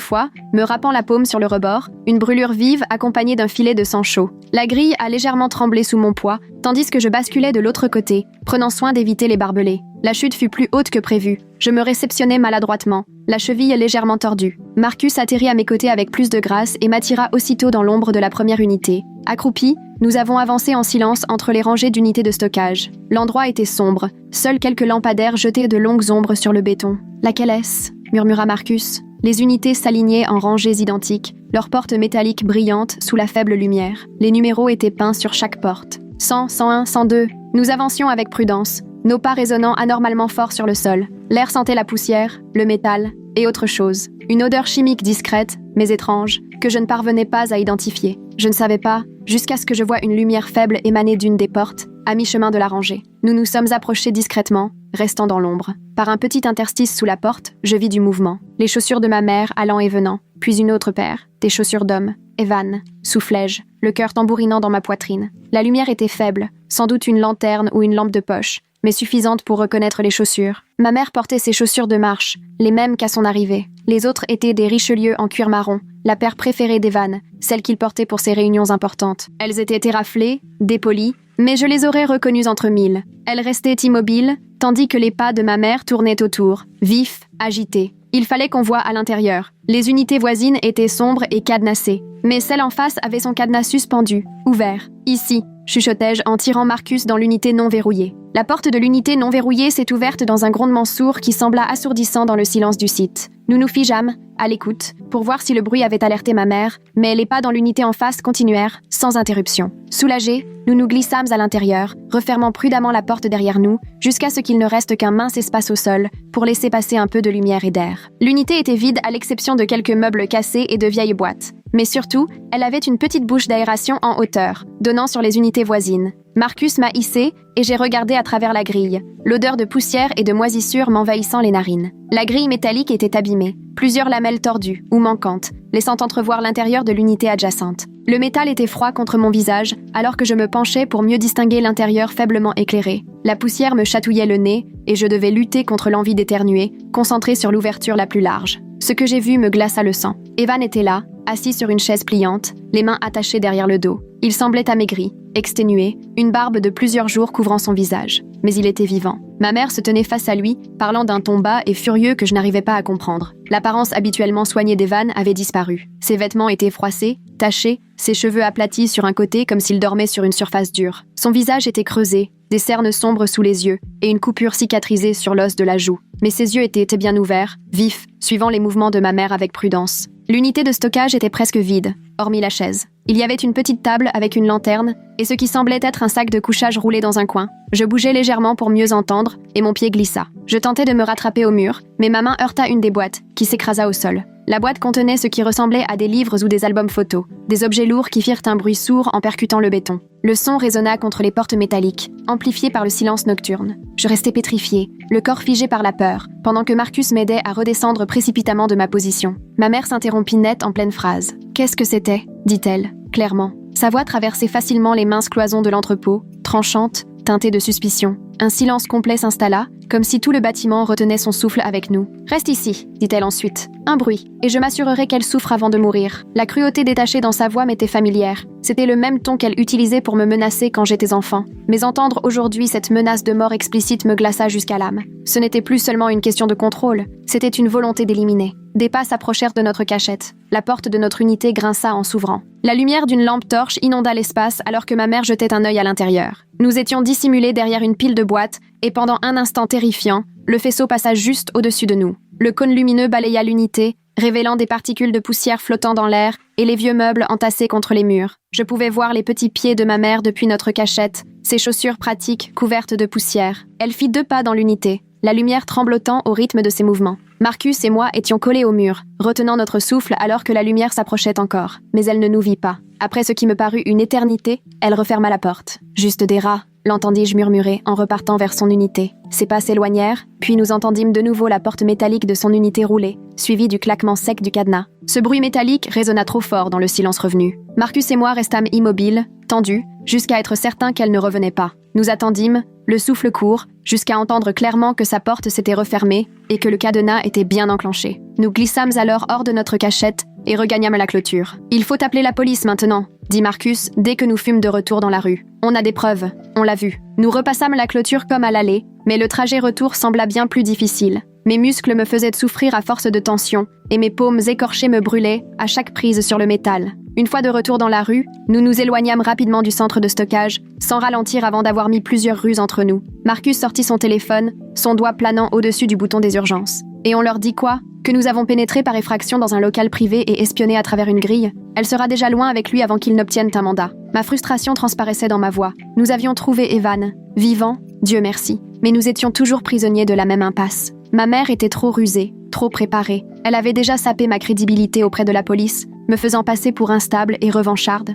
fois, me râpant la paume sur le rebord, une brûlure vive accompagnée d'un filet de sang chaud. La grille a légèrement tremblé sous mon poids, tandis que je basculais de l'autre côté, prenant soin d'éviter les barbelés. La chute fut plus haute que prévu. Je me réceptionnais maladroitement, la cheville légèrement tordue. Marcus atterrit à mes côtés avec plus de grâce et m'attira aussitôt dans l'ombre de la première unité. Accroupis, nous avons avancé en silence entre les rangées d'unités de stockage. L'endroit était sombre, seuls quelques lampadaires jetaient de longues ombres sur le béton. « Laquelle est-ce » murmura Marcus. Les unités s'alignaient en rangées identiques, leurs portes métalliques brillantes sous la faible lumière. Les numéros étaient peints sur chaque porte. 100, 101, 102. Nous avancions avec prudence, nos pas résonnant anormalement fort sur le sol. L'air sentait la poussière, le métal et autre chose. Une odeur chimique discrète, mais étrange, que je ne parvenais pas à identifier. Je ne savais pas, jusqu'à ce que je voie une lumière faible émaner d'une des portes, à mi-chemin de la rangée. Nous nous sommes approchés discrètement, restant dans l'ombre. Par un petit interstice sous la porte, je vis du mouvement. Les chaussures de ma mère allant et venant, puis une autre paire, des chaussures d'homme. Evan, soufflai-je, le cœur tambourinant dans ma poitrine. La lumière était faible, sans doute une lanterne ou une lampe de poche, mais suffisante pour reconnaître les chaussures. Ma mère portait ses chaussures de marche, les mêmes qu'à son arrivée. Les autres étaient des Richelieu en cuir marron, la paire préférée d'Evan, celle qu'il portait pour ses réunions importantes. Elles étaient éraflées, dépolies, mais je les aurais reconnues entre mille. Elles restaient immobiles, tandis que les pas de ma mère tournaient autour, vifs, agités. Il fallait qu'on voie à l'intérieur. Les unités voisines étaient sombres et cadenassées, mais celle en face avait son cadenas suspendu, ouvert. Ici, chuchotai-je en tirant Marcus dans l'unité non verrouillée. La porte de l'unité non verrouillée s'est ouverte dans un grondement sourd qui sembla assourdissant dans le silence du site. Nous nous figeâmes, à l'écoute, pour voir si le bruit avait alerté ma mère, mais les pas dans l'unité en face continuèrent, sans interruption. Soulagés, nous nous glissâmes à l'intérieur, refermant prudemment la porte derrière nous, jusqu'à ce qu'il ne reste qu'un mince espace au sol, pour laisser passer un peu de lumière et d'air. L'unité était vide à l'exception de quelques meubles cassés et de vieilles boîtes. Mais surtout, elle avait une petite bouche d'aération en hauteur, donnant sur les unités voisines. Marcus m'a hissé et j'ai regardé à travers la grille, l'odeur de poussière et de moisissure m'envahissant les narines. La grille métallique était abîmée, plusieurs lamelles tordues ou manquantes, laissant entrevoir l'intérieur de l'unité adjacente. Le métal était froid contre mon visage, alors que je me penchais pour mieux distinguer l'intérieur faiblement éclairé. La poussière me chatouillait le nez et je devais lutter contre l'envie d'éternuer, concentré sur l'ouverture la plus large. Ce que j'ai vu me glaça le sang. Evan était là, assis sur une chaise pliante, les mains attachées derrière le dos. Il semblait amaigri, exténué, une barbe de plusieurs jours couvrant son visage. Mais il était vivant. Ma mère se tenait face à lui, parlant d'un ton bas et furieux que je n'arrivais pas à comprendre. L'apparence habituellement soignée d'Evan avait disparu. Ses vêtements étaient froissés, tachés, ses cheveux aplatis sur un côté comme s'il dormait sur une surface dure. Son visage était creusé, des cernes sombres sous les yeux et une coupure cicatrisée sur l'os de la joue. Mais ses yeux étaient bien ouverts, vifs, suivant les mouvements de ma mère avec prudence. L'unité de stockage était presque vide, hormis la chaise. Il y avait une petite table avec une lanterne et ce qui semblait être un sac de couchage roulé dans un coin. Je bougeais légèrement pour mieux entendre et mon pied glissa. Je tentais de me rattraper au mur, mais ma main heurta une des boîtes, qui s'écrasa au sol. La boîte contenait ce qui ressemblait à des livres ou des albums photos, des objets lourds qui firent un bruit sourd en percutant le béton. Le son résonna contre les portes métalliques, amplifié par le silence nocturne. Je restais pétrifiée, le corps figé par la peur, pendant que Marcus m'aidait à redescendre précipitamment de ma position. Ma mère s'interrompit net en pleine phrase. « Qu'est-ce que c'était » dit-elle, clairement. Sa voix traversait facilement les minces cloisons de l'entrepôt, tranchante, teintée de suspicion. Un silence complet s'installa, comme si tout le bâtiment retenait son souffle avec nous. « Reste ici », dit-elle ensuite. Un bruit, et je m'assurerai qu'elle souffre avant de mourir. La cruauté détachée dans sa voix m'était familière. C'était le même ton qu'elle utilisait pour me menacer quand j'étais enfant. Mais entendre aujourd'hui cette menace de mort explicite me glaça jusqu'à l'âme. Ce n'était plus seulement une question de contrôle, c'était une volonté d'éliminer. Des pas s'approchèrent de notre cachette. La porte de notre unité grinça en s'ouvrant. La lumière d'une lampe torche inonda l'espace alors que ma mère jetait un œil à l'intérieur. Nous étions dissimulés derrière une pile de boîtes et pendant un instant terrifiant, le faisceau passa juste au-dessus de nous. Le cône lumineux balaya l'unité, révélant des particules de poussière flottant dans l'air et les vieux meubles entassés contre les murs. Je pouvais voir les petits pieds de ma mère depuis notre cachette, ses chaussures pratiques couvertes de poussière. Elle fit 2 pas dans l'unité, la lumière tremblotant au rythme de ses mouvements. Marcus et moi étions collés au mur, retenant notre souffle alors que la lumière s'approchait encore. Mais elle ne nous vit pas. Après ce qui me parut une éternité, elle referma la porte. « Juste des rats », l'entendis-je murmurer en repartant vers son unité. Ses pas s'éloignèrent, puis nous entendîmes de nouveau la porte métallique de son unité rouler, suivie du claquement sec du cadenas. Ce bruit métallique résonna trop fort dans le silence revenu. Marcus et moi restâmes immobiles, tendus, jusqu'à être certains qu'elle ne revenait pas. Nous attendîmes, le souffle court, jusqu'à entendre clairement que sa porte s'était refermée et que le cadenas était bien enclenché. Nous glissâmes alors hors de notre cachette et regagnâmes la clôture. « Il faut appeler la police maintenant », dit Marcus dès que nous fûmes de retour dans la rue. « On a des preuves, on l'a vu. » Nous repassâmes la clôture comme à l'aller, mais le trajet retour sembla bien plus difficile. Mes muscles me faisaient souffrir à force de tension, et mes paumes écorchées me brûlaient à chaque prise sur le métal. Une fois de retour dans la rue, nous nous éloignâmes rapidement du centre de stockage, sans ralentir avant d'avoir mis plusieurs rues entre nous. Marcus sortit son téléphone, son doigt planant au-dessus du bouton des urgences. Et on leur dit quoi ? Que nous avons pénétré par effraction dans un local privé et espionné à travers une grille. Elle sera déjà loin avec lui avant qu'il n'obtienne un mandat. Ma frustration transparaissait dans ma voix. Nous avions trouvé Evan, vivant, Dieu merci. Mais nous étions toujours prisonniers de la même impasse. Ma mère était trop rusée, trop préparée. Elle avait déjà sapé ma crédibilité auprès de la police, me faisant passer pour instable et revancharde.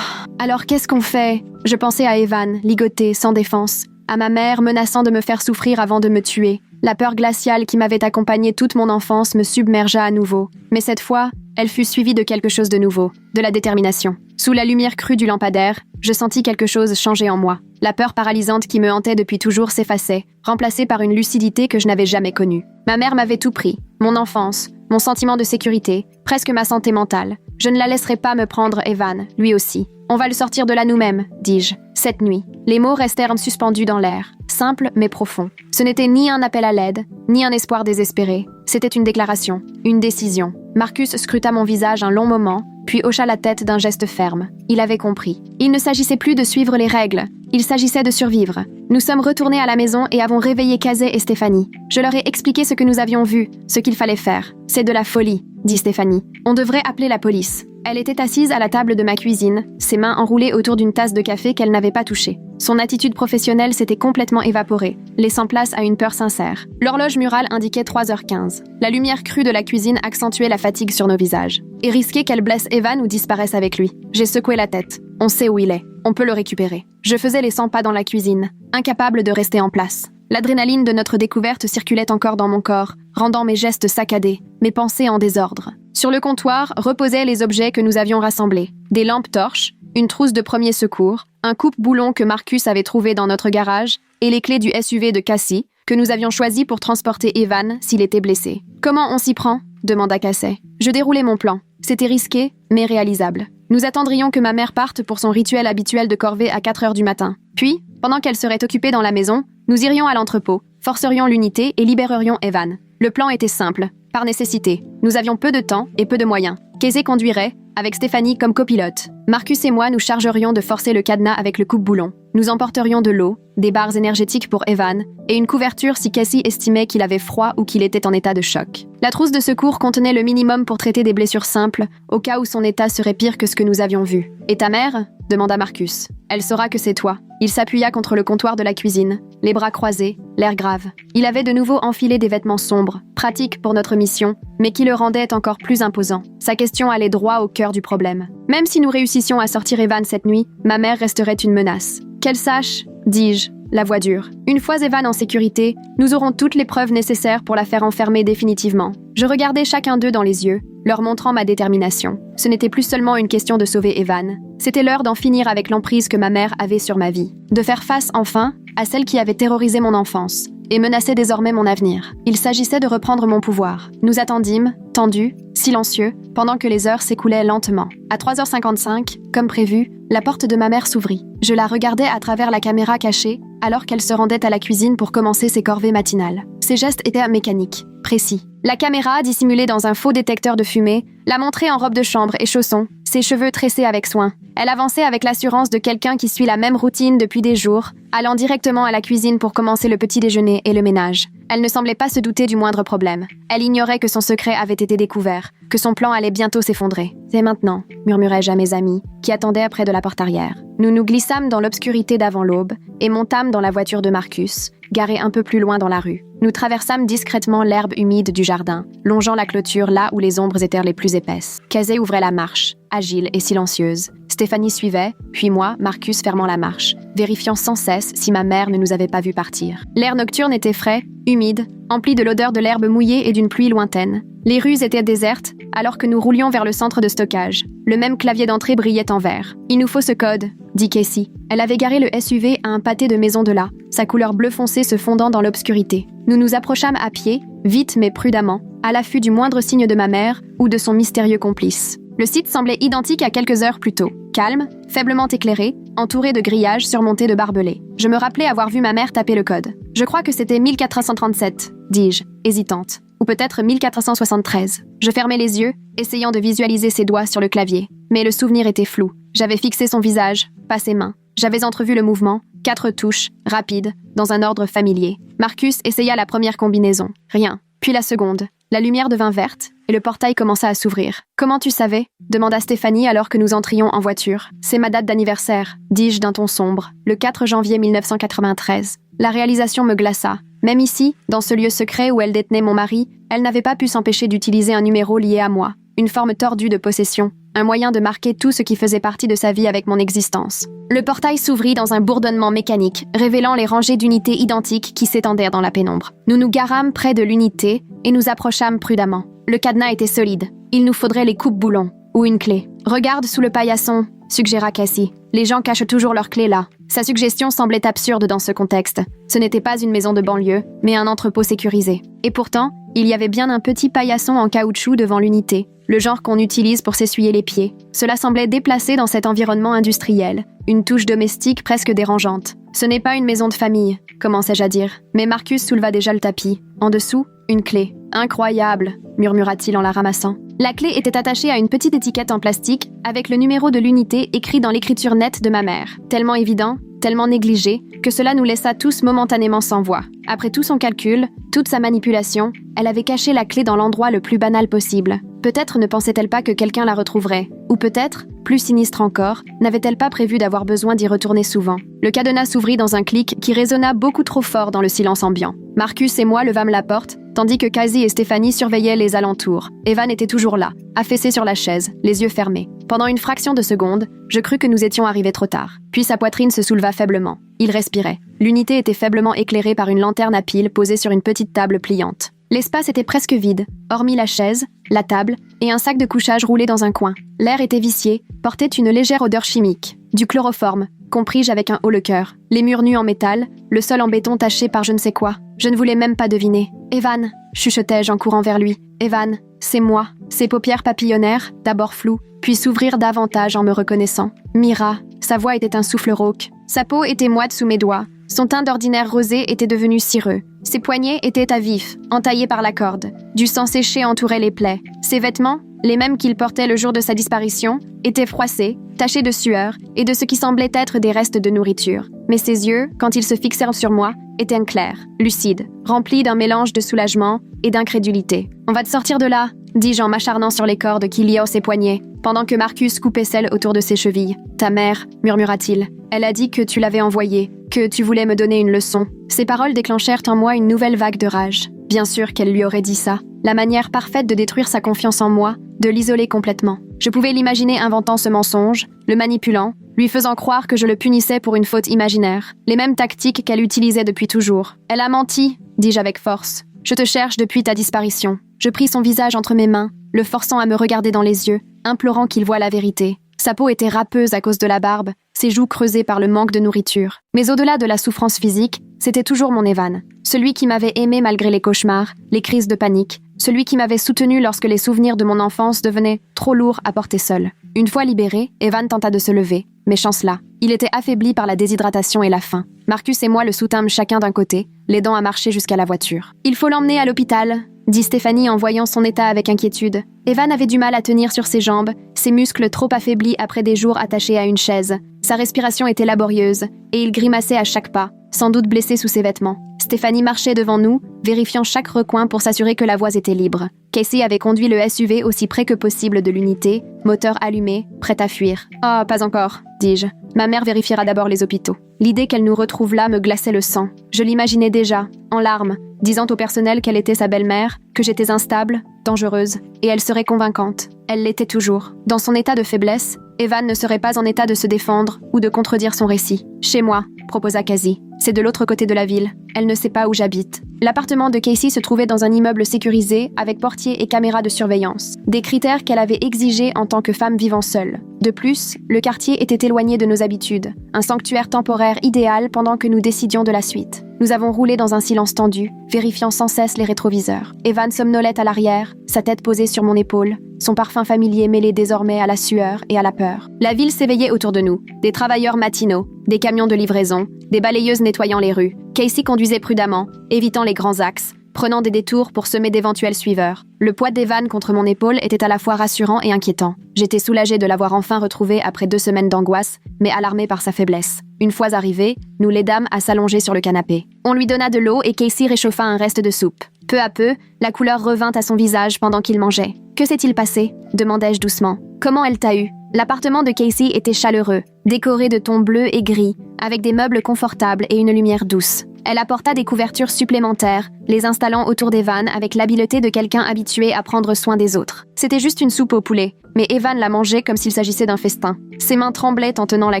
Alors qu'est-ce qu'on fait ? Je pensais à Evan, ligoté, sans défense. À ma mère, menaçant de me faire souffrir avant de me tuer. La peur glaciale qui m'avait accompagnée toute mon enfance me submergea à nouveau. Mais cette fois, elle fut suivie de quelque chose de nouveau, de la détermination. Sous la lumière crue du lampadaire, je sentis quelque chose changer en moi. La peur paralysante qui me hantait depuis toujours s'effaçait, remplacée par une lucidité que je n'avais jamais connue. Ma mère m'avait tout pris, mon enfance, mon sentiment de sécurité, presque ma santé mentale. Je ne la laisserai pas me prendre Evan, lui aussi. On va le sortir de là nous-mêmes, dis-je. Cette nuit, les mots restèrent suspendus dans l'air, simples mais profonds. Ce n'était ni un appel à l'aide, ni un espoir désespéré. C'était une déclaration, une décision. Marcus scruta mon visage un long moment, puis hocha la tête d'un geste ferme. Il avait compris. Il ne s'agissait plus de suivre les règles. Il s'agissait de survivre. Nous sommes retournés à la maison et avons réveillé Kazé et Stéphanie. Je leur ai expliqué ce que nous avions vu, ce qu'il fallait faire. « C'est de la folie », dit Stéphanie. « On devrait appeler la police. » Elle était assise à la table de ma cuisine, ses mains enroulées autour d'une tasse de café qu'elle n'avait pas touchée. Son attitude professionnelle s'était complètement évaporée, laissant place à une peur sincère. L'horloge murale indiquait 3h15. La lumière crue de la cuisine accentuait la fatigue sur nos visages. Et risquer qu'elle blesse Evan ou disparaisse avec lui. J'ai secoué la tête. On sait où il est. On peut le récupérer. Je faisais les 100 pas dans la cuisine, incapable de rester en place. L'adrénaline de notre découverte circulait encore dans mon corps, rendant mes gestes saccadés, mes pensées en désordre. Sur le comptoir reposaient les objets que nous avions rassemblés. Des lampes torches, une trousse de premier secours, un coupe-boulon que Marcus avait trouvé dans notre garage et les clés du SUV de Cassie que nous avions choisi pour transporter Evan s'il était blessé. « Comment on s'y prend ?» demanda Cassie. Je déroulai mon plan. C'était risqué, mais réalisable. Nous attendrions que ma mère parte pour son rituel habituel de corvée à 4h du matin. Puis, Pendant qu'elle serait occupée dans la maison, nous irions à l'entrepôt, forcerions l'unité et libérerions Evan. Le plan était simple, par nécessité. Nous avions peu de temps et peu de moyens. Casey conduirait, avec Stéphanie comme copilote. Marcus et moi nous chargerions de forcer le cadenas avec le coupe-boulon. Nous emporterions de l'eau, des barres énergétiques pour Evan, et une couverture si Casey estimait qu'il avait froid ou qu'il était en état de choc. La trousse de secours contenait le minimum pour traiter des blessures simples, au cas où son état serait pire que ce que nous avions vu. « Et ta mère ?» demanda Marcus. « Elle saura que c'est toi. » Il s'appuya contre le comptoir de la cuisine, les bras croisés, l'air grave. Il avait de nouveau enfilé des vêtements sombres, pratiques pour notre mission, mais qui le rendaient encore plus imposant. Sa question allait droit au cœur du problème. Même si nous réussissions à sortir Evan cette nuit, ma mère resterait une menace. Qu'elle sache, dis-je, la voix dure. Une fois Evan en sécurité, nous aurons toutes les preuves nécessaires pour la faire enfermer définitivement. Je regardais chacun d'eux dans les yeux, leur montrant ma détermination. Ce n'était plus seulement une question de sauver Evan. C'était l'heure d'en finir avec l'emprise que ma mère avait sur ma vie. De faire face, enfin, à celle qui avait terrorisé mon enfance et menaçait désormais mon avenir. Il s'agissait de reprendre mon pouvoir. Nous attendîmes, tendus, silencieux, pendant que les heures s'écoulaient lentement. À 3h55, comme prévu, la porte de ma mère s'ouvrit. Je la regardais à travers la caméra cachée, alors qu'elle se rendait à la cuisine pour commencer ses corvées matinales. Ses gestes étaient mécaniques, précis. La caméra, dissimulée dans un faux détecteur de fumée, la montrait en robe de chambre et chaussons, ses cheveux tressés avec soin. Elle avançait avec l'assurance de quelqu'un qui suit la même routine depuis des jours, allant directement à la cuisine pour commencer le petit déjeuner et le ménage. Elle ne semblait pas se douter du moindre problème. Elle ignorait que son secret avait été découvert, que son plan allait bientôt s'effondrer. « C'est maintenant », murmurai-je à mes amis, qui attendaient près de la porte arrière. Nous nous glissâmes dans l'obscurité d'avant l'aube et montâmes dans la voiture de Marcus, garée un peu plus loin dans la rue. Nous traversâmes discrètement l'herbe humide du jardin, longeant la clôture là où les ombres étaient les plus épaisses. Casey ouvrait la marche, agile et silencieuse. Stéphanie suivait, puis moi, Marcus fermant la marche, vérifiant sans cesse si ma mère ne nous avait pas vu partir. L'air nocturne était frais, humide, empli de l'odeur de l'herbe mouillée et d'une pluie lointaine. Les rues étaient désertes, alors que nous roulions vers le centre de stockage. Le même clavier d'entrée brillait en vert. « Il nous faut ce code », dit Casey. Elle avait garé le SUV à un pâté de maison de là, sa couleur bleu foncé se fondant dans l'obscurité. Nous nous approchâmes à pied, vite mais prudemment, à l'affût du moindre signe de ma mère ou de son mystérieux complice. Le site semblait identique à quelques heures plus tôt. Calme, faiblement éclairé, entouré de grillages surmontés de barbelés. Je me rappelais avoir vu ma mère taper le code. Je crois que c'était 1437, dis-je, hésitante. Ou peut-être 1473. Je fermais les yeux, essayant de visualiser ses doigts sur le clavier. Mais le souvenir était flou. J'avais fixé son visage, pas ses mains. J'avais entrevu le mouvement, 4 touches, rapides, dans un ordre familier. Marcus essaya la première combinaison. Rien. Puis la seconde. La lumière devint verte, et le portail commença à s'ouvrir. « Comment tu savais ?» demanda Stéphanie alors que nous entrions en voiture. « C'est ma date d'anniversaire, » dis-je d'un ton sombre, le 4 janvier 1993. La réalisation me glaça. Même ici, dans ce lieu secret où elle détenait mon mari, elle n'avait pas pu s'empêcher d'utiliser un numéro lié à moi, une forme tordue de possession, un moyen de marquer tout ce qui faisait partie de sa vie avec mon existence. Le portail s'ouvrit dans un bourdonnement mécanique, révélant les rangées d'unités identiques qui s'étendaient dans la pénombre. Nous nous garâmes près de l'unité et nous approchâmes prudemment. Le cadenas était solide. Il nous faudrait les coupes-boulons ou une clé. « Regarde sous le paillasson », suggéra Cassie. « Les gens cachent toujours leurs clés là. » Sa suggestion semblait absurde dans ce contexte. Ce n'était pas une maison de banlieue, mais un entrepôt sécurisé. Et pourtant, il y avait bien un petit paillasson en caoutchouc devant l'unité, le genre qu'on utilise pour s'essuyer les pieds. Cela semblait déplacé dans cet environnement industriel, une touche domestique presque dérangeante. « Ce n'est pas une maison de famille », commençai-je à dire, mais Marcus souleva déjà le tapis. En dessous, une clé. « Incroyable », murmura-t-il en la ramassant. La clé était attachée à une petite étiquette en plastique avec le numéro de l'unité écrit dans l'écriture nette de ma mère. Tellement évident, tellement négligé, que cela nous laissa tous momentanément sans voix. Après tout son calcul, toute sa manipulation, elle avait caché la clé dans l'endroit le plus banal possible. Peut-être ne pensait-elle pas que quelqu'un la retrouverait. Ou peut-être, plus sinistre encore, n'avait-elle pas prévu d'avoir besoin d'y retourner souvent. Le cadenas s'ouvrit dans un clic qui résonna beaucoup trop fort dans le silence ambiant. Marcus et moi levâmes la porte, tandis que Casey et Stéphanie surveillaient les alentours. Evan était toujours là, affaissé sur la chaise, les yeux fermés. Pendant une fraction de seconde, je crus que nous étions arrivés trop tard. Puis sa poitrine se souleva faiblement. Il respirait. L'unité était faiblement éclairée par une lanterne à piles posée sur une petite table pliante. L'espace était presque vide, hormis la chaise, la table et un sac de couchage roulé dans un coin. L'air était vicié, portait une légère odeur chimique. Du chloroforme, compris-je avec un haut le cœur. Les murs nus en métal, le sol en béton taché par je ne sais quoi. Je ne voulais même pas deviner. « Evan !» chuchotai-je en courant vers lui. « Evan, c'est moi !» Ses paupières papillonnèrent, d'abord floues, puis s'ouvrirent davantage en me reconnaissant. « Mira !» Sa voix était un souffle rauque. Sa peau était moite sous mes doigts. Son teint d'ordinaire rosé était devenu cireux. Ses poignets étaient à vif, entaillés par la corde. Du sang séché entourait les plaies. Ses vêtements, les mêmes qu'il portait le jour de sa disparition, étaient froissés, tachés de sueur et de ce qui semblait être des restes de nourriture. Mais ses yeux, quand ils se fixèrent sur moi, étaient clairs, lucides, remplis d'un mélange de soulagement et d'incrédulité. « On va te sortir de là !» dis-je en m'acharnant sur les cordes qui liaient ses poignets, pendant que Marcus coupait celles autour de ses chevilles. « Ta mère, murmura-t-il. Elle a dit que tu l'avais envoyée, que tu voulais me donner une leçon. » Ces paroles déclenchèrent en moi une nouvelle vague de rage. Bien sûr qu'elle lui aurait dit ça. La manière parfaite de détruire sa confiance en moi, de l'isoler complètement. Je pouvais l'imaginer inventant ce mensonge, le manipulant, lui faisant croire que je le punissais pour une faute imaginaire. Les mêmes tactiques qu'elle utilisait depuis toujours. « Elle a menti !» dis-je avec force. « Je te cherche depuis ta disparition. » Je pris son visage entre mes mains, le forçant à me regarder dans les yeux, implorant qu'il voie la vérité. Sa peau était râpeuse à cause de la barbe, ses joues creusées par le manque de nourriture. Mais au-delà de la souffrance physique, c'était toujours mon Evan. Celui qui m'avait aimé malgré les cauchemars, les crises de panique. Celui qui m'avait soutenu lorsque les souvenirs de mon enfance devenaient trop lourds à porter seul. Une fois libéré, Evan tenta de se lever, mais chance là. Il était affaibli par la déshydratation et la faim. Marcus et moi le soutînmes chacun d'un côté, l'aidant à marcher jusqu'à la voiture. « Il faut l'emmener à l'hôpital », dit Stéphanie en voyant son état avec inquiétude. Evan avait du mal à tenir sur ses jambes, ses muscles trop affaiblis après des jours attachés à une chaise. Sa respiration était laborieuse, et il grimaçait à chaque pas, sans doute blessé sous ses vêtements. Stéphanie marchait devant nous, vérifiant chaque recoin pour s'assurer que la voie était libre. Casey avait conduit le SUV aussi près que possible de l'unité, moteur allumé, prêt à fuir. « Oh, pas encore », dis-je. « Ma mère vérifiera d'abord les hôpitaux. » L'idée qu'elle nous retrouve là me glaçait le sang. Je l'imaginais déjà, en larmes, disant au personnel qu'elle était sa belle-mère, que j'étais instable, dangereuse, et elle serait convaincante. Elle l'était toujours. Dans son état de faiblesse, Evan ne serait pas en état de se défendre ou de contredire son récit. « Chez moi », proposa Casey. « C'est de l'autre côté de la ville. Elle ne sait pas où j'habite. » L'appartement de Casey se trouvait dans un immeuble sécurisé avec portier et caméra de surveillance. Des critères qu'elle avait exigés en tant que femme vivant seule. De plus, le quartier était éloigné de nos habitudes. Un sanctuaire temporaire idéal pendant que nous décidions de la suite. Nous avons roulé dans un silence tendu, vérifiant sans cesse les rétroviseurs. Evan somnolait à l'arrière, sa tête posée sur mon épaule, son parfum familier mêlé désormais à la sueur et à la peur. La ville s'éveillait autour de nous. Des travailleurs matinaux, des camions de livraison, des balayeuses nettoyant les rues. Casey conduisait prudemment, évitant les grands axes, prenant des détours pour semer d'éventuels suiveurs. Le poids d'Evan contre mon épaule était à la fois rassurant et inquiétant. J'étais soulagée de l'avoir enfin retrouvé après 2 semaines d'angoisse, mais alarmée par sa faiblesse. Une fois arrivés, nous l'aidâmes à s'allonger sur le canapé. On lui donna de l'eau et Casey réchauffa un reste de soupe. Peu à peu, la couleur revint à son visage pendant qu'il mangeait. « Que s'est-il passé ?» demandai-je doucement. « Comment elle t'a eu ?» L'appartement de Casey était chaleureux, décoré de tons bleus et gris, avec des meubles confortables et une lumière douce. Elle apporta des couvertures supplémentaires, les installant autour d'Evan avec l'habileté de quelqu'un habitué à prendre soin des autres. C'était juste une soupe au poulet, mais Evan la mangeait comme s'il s'agissait d'un festin. Ses mains tremblaient en tenant la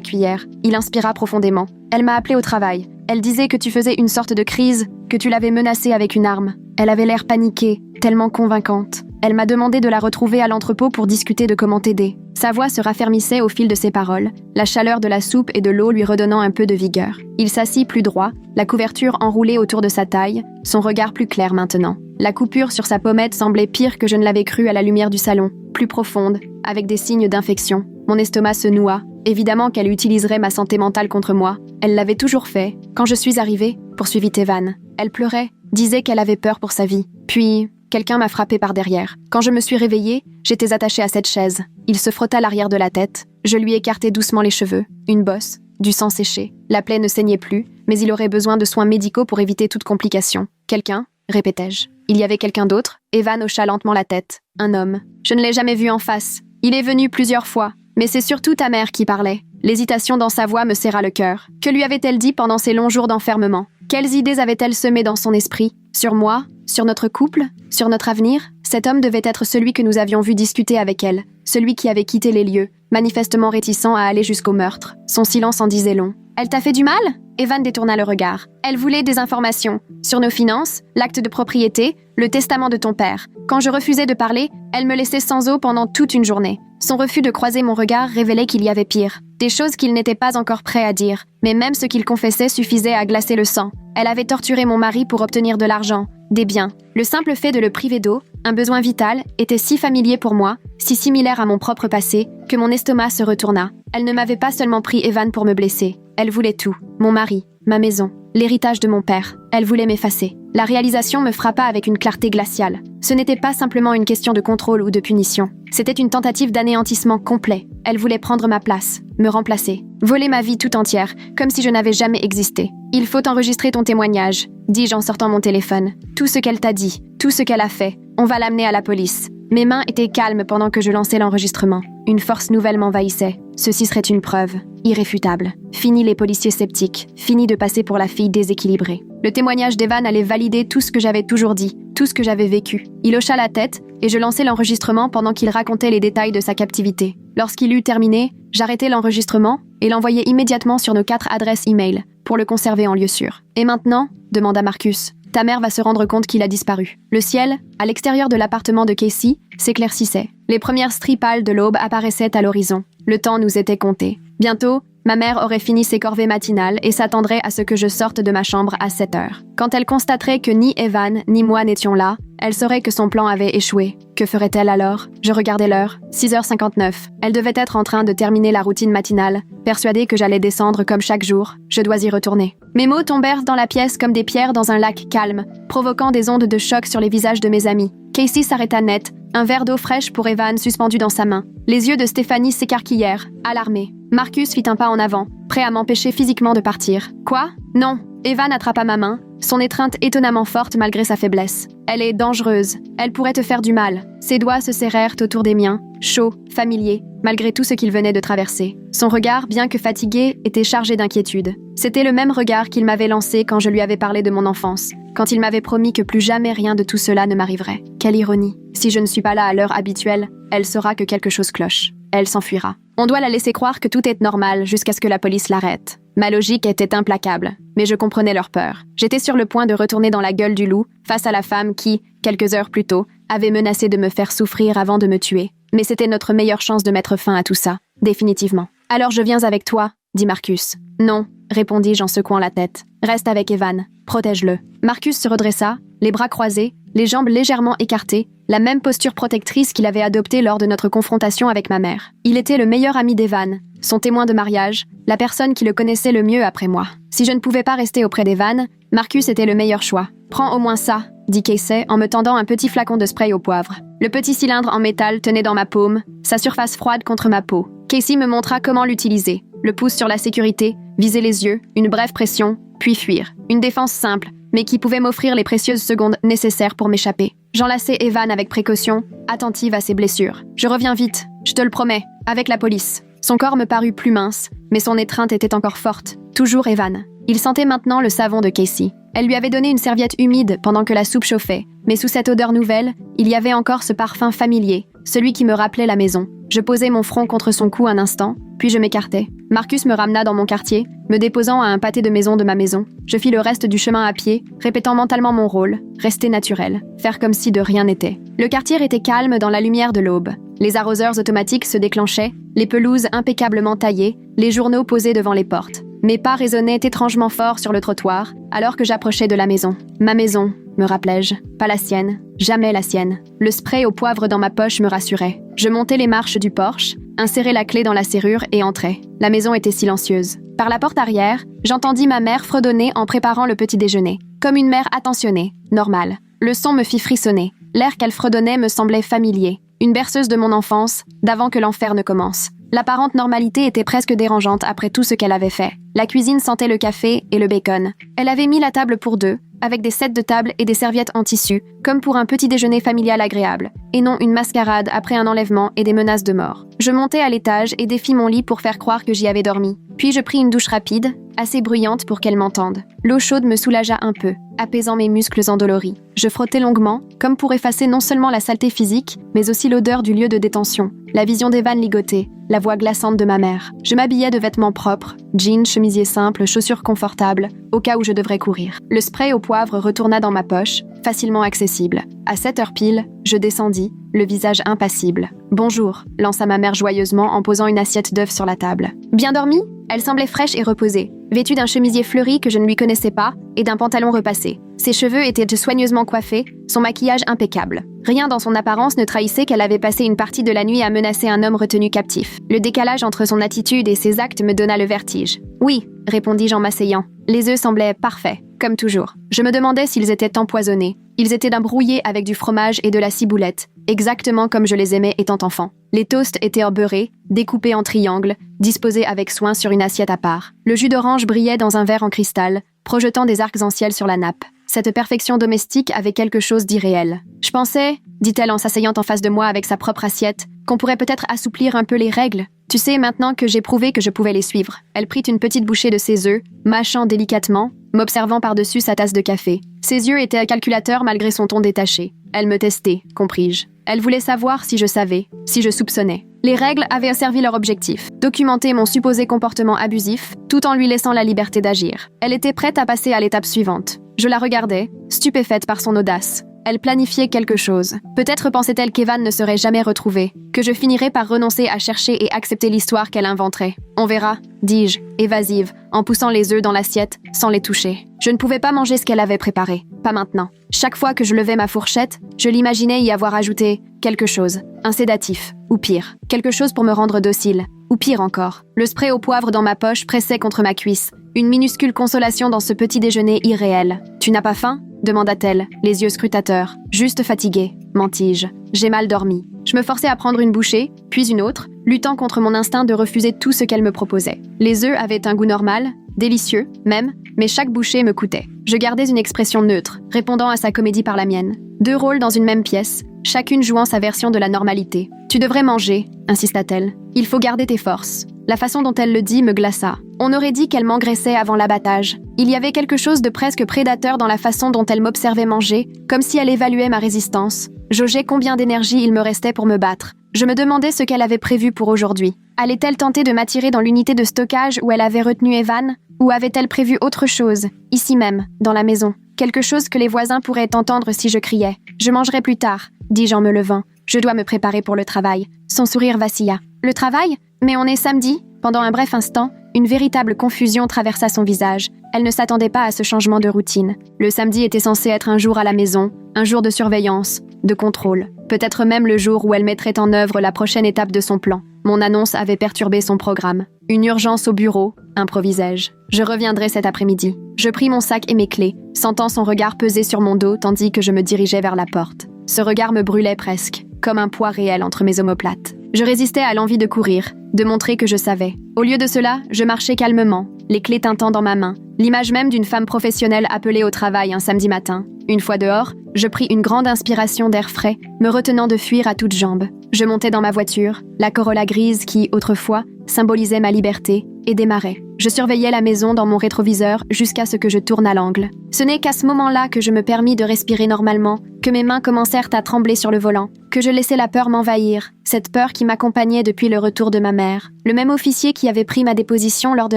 cuillère. Il inspira profondément. Elle m'a appelé au travail. Elle disait que tu faisais une sorte de crise, que tu l'avais menacée avec une arme. Elle avait l'air paniquée, tellement convaincante. Elle m'a demandé de la retrouver à l'entrepôt pour discuter de comment t'aider. Sa voix se raffermissait au fil de ses paroles, la chaleur de la soupe et de l'eau lui redonnant un peu de vigueur. Il s'assit plus droit, la couverture enroulée autour de sa taille, son regard plus clair maintenant. La coupure sur sa pommette semblait pire que je ne l'avais cru à la lumière du salon, plus profonde, avec des signes d'infection. Mon estomac se noua. Évidemment qu'elle utiliserait ma santé mentale contre moi. Elle l'avait toujours fait. Quand je suis arrivée, poursuivit Evan. Elle pleurait, disait qu'elle avait peur pour sa vie. Puis, quelqu'un m'a frappé par derrière. Quand je me suis réveillée, j'étais attachée à cette chaise. Il se frotta l'arrière de la tête. Je lui écartai doucement les cheveux. Une bosse, du sang séché. La plaie ne saignait plus, mais il aurait besoin de soins médicaux pour éviter toute complication. Quelqu'un, répétai-je. Il y avait quelqu'un d'autre? Evan hocha lentement la tête. Un homme. Je ne l'ai jamais vu en face. Il est venu plusieurs fois. Mais c'est surtout ta mère qui parlait. L'hésitation dans sa voix me serra le cœur. Que lui avait-elle dit pendant ces longs jours d'enfermement? Quelles idées avait-elle semées dans son esprit? Sur moi? Sur notre couple? Sur notre avenir? Cet homme devait être celui que nous avions vu discuter avec elle, celui qui avait quitté les lieux, manifestement réticent à aller jusqu'au meurtre. Son silence en disait long. « Elle t'a fait du mal ?» Evan détourna le regard. Elle voulait des informations sur nos finances, l'acte de propriété, le testament de ton père. Quand je refusais de parler, elle me laissait sans eau pendant toute une journée. Son refus de croiser mon regard révélait qu'il y avait pire. Des choses qu'il n'était pas encore prêt à dire, mais même ce qu'il confessait suffisait à glacer le sang. Elle avait torturé mon mari pour obtenir de l'argent, des biens. Le simple fait de le priver d'eau, un besoin vital, était si familier pour moi, si similaire à mon propre passé, que mon estomac se retourna. Elle ne m'avait pas seulement pris Evan pour me blesser. Elle voulait tout. Mon mari, ma maison, l'héritage de mon père. Elle voulait m'effacer. La réalisation me frappa avec une clarté glaciale. Ce n'était pas simplement une question de contrôle ou de punition. C'était une tentative d'anéantissement complet. Elle voulait prendre ma place, me remplacer, voler ma vie tout entière, comme si je n'avais jamais existé. « Il faut enregistrer ton témoignage », dis-je en sortant mon téléphone. « Tout ce qu'elle t'a dit, tout ce qu'elle a fait, on va l'amener à la police. » Mes mains étaient calmes pendant que je lançais l'enregistrement. Une force nouvelle m'envahissait. Ceci serait une preuve, irréfutable. Fini les policiers sceptiques, fini de passer pour la fille déséquilibrée. Le témoignage d'Evan allait valider tout ce que j'avais toujours dit, tout ce que j'avais vécu. Il hocha la tête, et je lançai l'enregistrement pendant qu'il racontait les détails de sa captivité. Lorsqu'il eut terminé, j'arrêtai l'enregistrement et l'envoyai immédiatement sur nos 4 adresses e-mail, pour le conserver en lieu sûr. « Et maintenant ?» demanda Marcus. « Ta mère va se rendre compte qu'il a disparu. » Le ciel, à l'extérieur de l'appartement de Casey, s'éclaircissait. Les premières stries pâles de l'aube apparaissaient à l'horizon. Le temps nous était compté. Bientôt, ma mère aurait fini ses corvées matinales et s'attendrait à ce que je sorte de ma chambre à 7 heures. Quand elle constaterait que ni Evan ni moi n'étions là, elle saurait que son plan avait échoué. Que ferait-elle alors? Je regardais l'heure. 6h59. Elle devait être en train de terminer la routine matinale, persuadée que j'allais descendre comme chaque jour. Je dois y retourner. Mes mots tombèrent dans la pièce comme des pierres dans un lac calme, provoquant des ondes de choc sur les visages de mes amis. Casey s'arrêta net, un verre d'eau fraîche pour Evan suspendu dans sa main. Les yeux de Stéphanie s'écarquillèrent, alarmés. Marcus fit un pas en avant, prêt à m'empêcher physiquement de partir. Quoi? Non. Evan attrapa ma main, son étreinte étonnamment forte malgré sa faiblesse. Elle est dangereuse. Elle pourrait te faire du mal. Ses doigts se serrèrent autour des miens, chauds, familiers, malgré tout ce qu'il venait de traverser. Son regard, bien que fatigué, était chargé d'inquiétude. C'était le même regard qu'il m'avait lancé quand je lui avais parlé de mon enfance, quand il m'avait promis que plus jamais rien de tout cela ne m'arriverait. Quelle ironie. Si je ne suis pas là à l'heure habituelle, elle saura que quelque chose cloche. Elle s'enfuira. On doit la laisser croire que tout est normal jusqu'à ce que la police l'arrête. Ma logique était implacable, mais je comprenais leur peur. J'étais sur le point de retourner dans la gueule du loup, face à la femme qui, quelques heures plus tôt, avait menacé de me faire souffrir avant de me tuer. Mais c'était notre meilleure chance de mettre fin à tout ça, définitivement. « Alors je viens avec toi », dit Marcus. « Non », répondis-je en secouant la tête. « Reste avec Evan, protège-le. » Marcus se redressa, les bras croisés, les jambes légèrement écartées, la même posture protectrice qu'il avait adoptée lors de notre confrontation avec ma mère. Il était le meilleur ami d'Evan, son témoin de mariage, la personne qui le connaissait le mieux après moi. Si je ne pouvais pas rester auprès d'Evan, Marcus était le meilleur choix. « Prends au moins ça », dit Casey en me tendant un petit flacon de spray au poivre. Le petit cylindre en métal tenait dans ma paume, sa surface froide contre ma peau. Casey me montra comment l'utiliser. Le pouce sur la sécurité, viser les yeux, une brève pression, puis fuir. Une défense simple, mais qui pouvait m'offrir les précieuses secondes nécessaires pour m'échapper. J'enlaçai Evan avec précaution, attentive à ses blessures. « Je reviens vite, je te le promets, avec la police. » Son corps me parut plus mince, mais son étreinte était encore forte. Toujours Evan. Il sentait maintenant le savon de Casey. Elle lui avait donné une serviette humide pendant que la soupe chauffait, mais sous cette odeur nouvelle, il y avait encore ce parfum familier, celui qui me rappelait la maison. Je posai mon front contre son cou un instant, puis je m'écartai. Marcus me ramena dans mon quartier, me déposant à un pâté de maison de ma maison. Je fis le reste du chemin à pied, répétant mentalement mon rôle, rester naturel, faire comme si de rien n'était. Le quartier était calme dans la lumière de l'aube. Les arroseurs automatiques se déclenchaient, les pelouses impeccablement taillées, les journaux posés devant les portes. Mes pas résonnaient étrangement fort sur le trottoir, alors que j'approchais de la maison. Ma maison, me rappelai-je. Pas la sienne, jamais la sienne. Le spray au poivre dans ma poche me rassurait. Je montai les marches du porche, insérai la clé dans la serrure et entrai. La maison était silencieuse. Par la porte arrière, j'entendis ma mère fredonner en préparant le petit déjeuner. Comme une mère attentionnée, normale. Le son me fit frissonner. L'air qu'elle fredonnait me semblait familier. Une berceuse de mon enfance, d'avant que l'enfer ne commence. L'apparente normalité était presque dérangeante après tout ce qu'elle avait fait. La cuisine sentait le café et le bacon. Elle avait mis la table pour deux, avec des sets de table et des serviettes en tissu, comme pour un petit déjeuner familial agréable, et non une mascarade après un enlèvement et des menaces de mort. Je montai à l'étage et défis mon lit pour faire croire que j'y avais dormi. Puis je pris une douche rapide, assez bruyante pour qu'elle m'entende. L'eau chaude me soulagea un peu. apaisant mes muscles endoloris. Je frottais longuement, comme pour effacer non seulement la saleté physique, mais aussi l'odeur du lieu de détention, la vision d'Evan ligoté, la voix glaçante de ma mère. Je m'habillais de vêtements propres, jeans, chemisier simple, chaussures confortables, au cas où je devrais courir. Le spray au poivre retourna dans ma poche, facilement accessible. À 7 heures pile, je descendis, le visage impassible. « Bonjour », lança ma mère joyeusement en posant une assiette d'œufs sur la table. « Bien dormi ?» Elle semblait fraîche et reposée, vêtue d'un chemisier fleuri que je ne lui connaissais pas et d'un pantalon repassé. Ses cheveux étaient soigneusement coiffés, son maquillage impeccable. Rien dans son apparence ne trahissait qu'elle avait passé une partie de la nuit à menacer un homme retenu captif. Le décalage entre son attitude et ses actes me donna le vertige. « Oui », répondis-je en m'asseyant. Les œufs semblaient parfaits, comme toujours. Je me demandais s'ils étaient empoisonnés. Ils étaient d'un brouillé avec du fromage et de la ciboulette, exactement comme je les aimais étant enfant. Les toasts étaient beurrés, découpés en triangles, disposés avec soin sur une assiette à part. Le jus d'orange brillait dans un verre en cristal, projetant des arcs-en-ciel sur la nappe. Cette perfection domestique avait quelque chose d'irréel. « Je pensais, dit-elle en s'asseyant en face de moi avec sa propre assiette, qu'on pourrait peut-être assouplir un peu les règles. Tu sais, maintenant que j'ai prouvé que je pouvais les suivre. » Elle prit une petite bouchée de ses œufs, mâchant délicatement, m'observant par-dessus sa tasse de café. Ses yeux étaient calculateurs malgré son ton détaché. Elle me testait, compris-je. Elle voulait savoir si je savais, si je soupçonnais. Les règles avaient servi leur objectif, documenter mon supposé comportement abusif, tout en lui laissant la liberté d'agir. Elle était prête à passer à l'étape suivante. Je la regardais, stupéfaite par son audace. Elle planifiait quelque chose. Peut-être pensait-elle qu'Evan ne serait jamais retrouvé, que je finirais par renoncer à chercher et accepter l'histoire qu'elle inventerait. On verra, dis-je, évasive, en poussant les œufs dans l'assiette, sans les toucher. Je ne pouvais pas manger ce qu'elle avait préparé, pas maintenant. Chaque fois que je levais ma fourchette, je l'imaginais y avoir ajouté quelque chose, un sédatif, ou pire, quelque chose pour me rendre docile, ou pire encore. Le spray au poivre dans ma poche pressait contre ma cuisse, une minuscule consolation dans ce petit déjeuner irréel. « Tu n'as pas faim ?» demanda-t-elle, les yeux scrutateurs. « Juste fatiguée, mentis-je. J'ai mal dormi. » Je me forçais à prendre une bouchée, puis une autre, luttant contre mon instinct de refuser tout ce qu'elle me proposait. Les œufs avaient un goût normal, délicieux, même, mais chaque bouchée me coûtait. Je gardais une expression neutre, répondant à sa comédie par la mienne. 2 rôles dans une même pièce, chacune jouant sa version de la normalité. « Tu devrais manger », insista-t-elle. « Il faut garder tes forces. » La façon dont elle le dit me glaça. On aurait dit qu'elle m'engraissait avant l'abattage. Il y avait quelque chose de presque prédateur dans la façon dont elle m'observait manger, comme si elle évaluait ma résistance. Jaugeais combien d'énergie il me restait pour me battre. Je me demandais ce qu'elle avait prévu pour aujourd'hui. Allait-elle tenter de m'attirer dans l'unité de stockage où elle avait retenu Evan? Ou avait-elle prévu autre chose, ici même, dans la maison? Quelque chose que les voisins pourraient entendre si je criais. « Je mangerai plus tard », dis-je en me levant. « Je dois me préparer pour le travail. » Son sourire vacilla. « Le travail? Mais on est samedi ?» Pendant un bref instant, une véritable confusion traversa son visage. Elle ne s'attendait pas à ce changement de routine. Le samedi était censé être un jour à la maison, un jour de surveillance, de contrôle. Peut-être même le jour où elle mettrait en œuvre la prochaine étape de son plan. Mon annonce avait perturbé son programme. Une urgence au bureau, improvisai-je. Je reviendrai cet après-midi. Je pris mon sac et mes clés, sentant son regard peser sur mon dos tandis que je me dirigeais vers la porte. Ce regard me brûlait presque, comme un poids réel entre mes omoplates. Je résistais à l'envie de courir, de montrer que je savais. Au lieu de cela, je marchais calmement, les clés tintant dans ma main, l'image même d'une femme professionnelle appelée au travail un samedi matin. Une fois dehors, je pris une grande inspiration d'air frais, me retenant de fuir à toutes jambes. Je montai dans ma voiture, la Corolla grise qui, autrefois, symbolisait ma liberté, et démarrai. Je surveillais la maison dans mon rétroviseur jusqu'à ce que je tourne à l'angle. Ce n'est qu'à ce moment-là que je me permis de respirer normalement, que mes mains commencèrent à trembler sur le volant, que je laissai la peur m'envahir, cette peur qui m'accompagnait depuis le retour de ma mère. Le même officier qui avait pris ma déposition lors de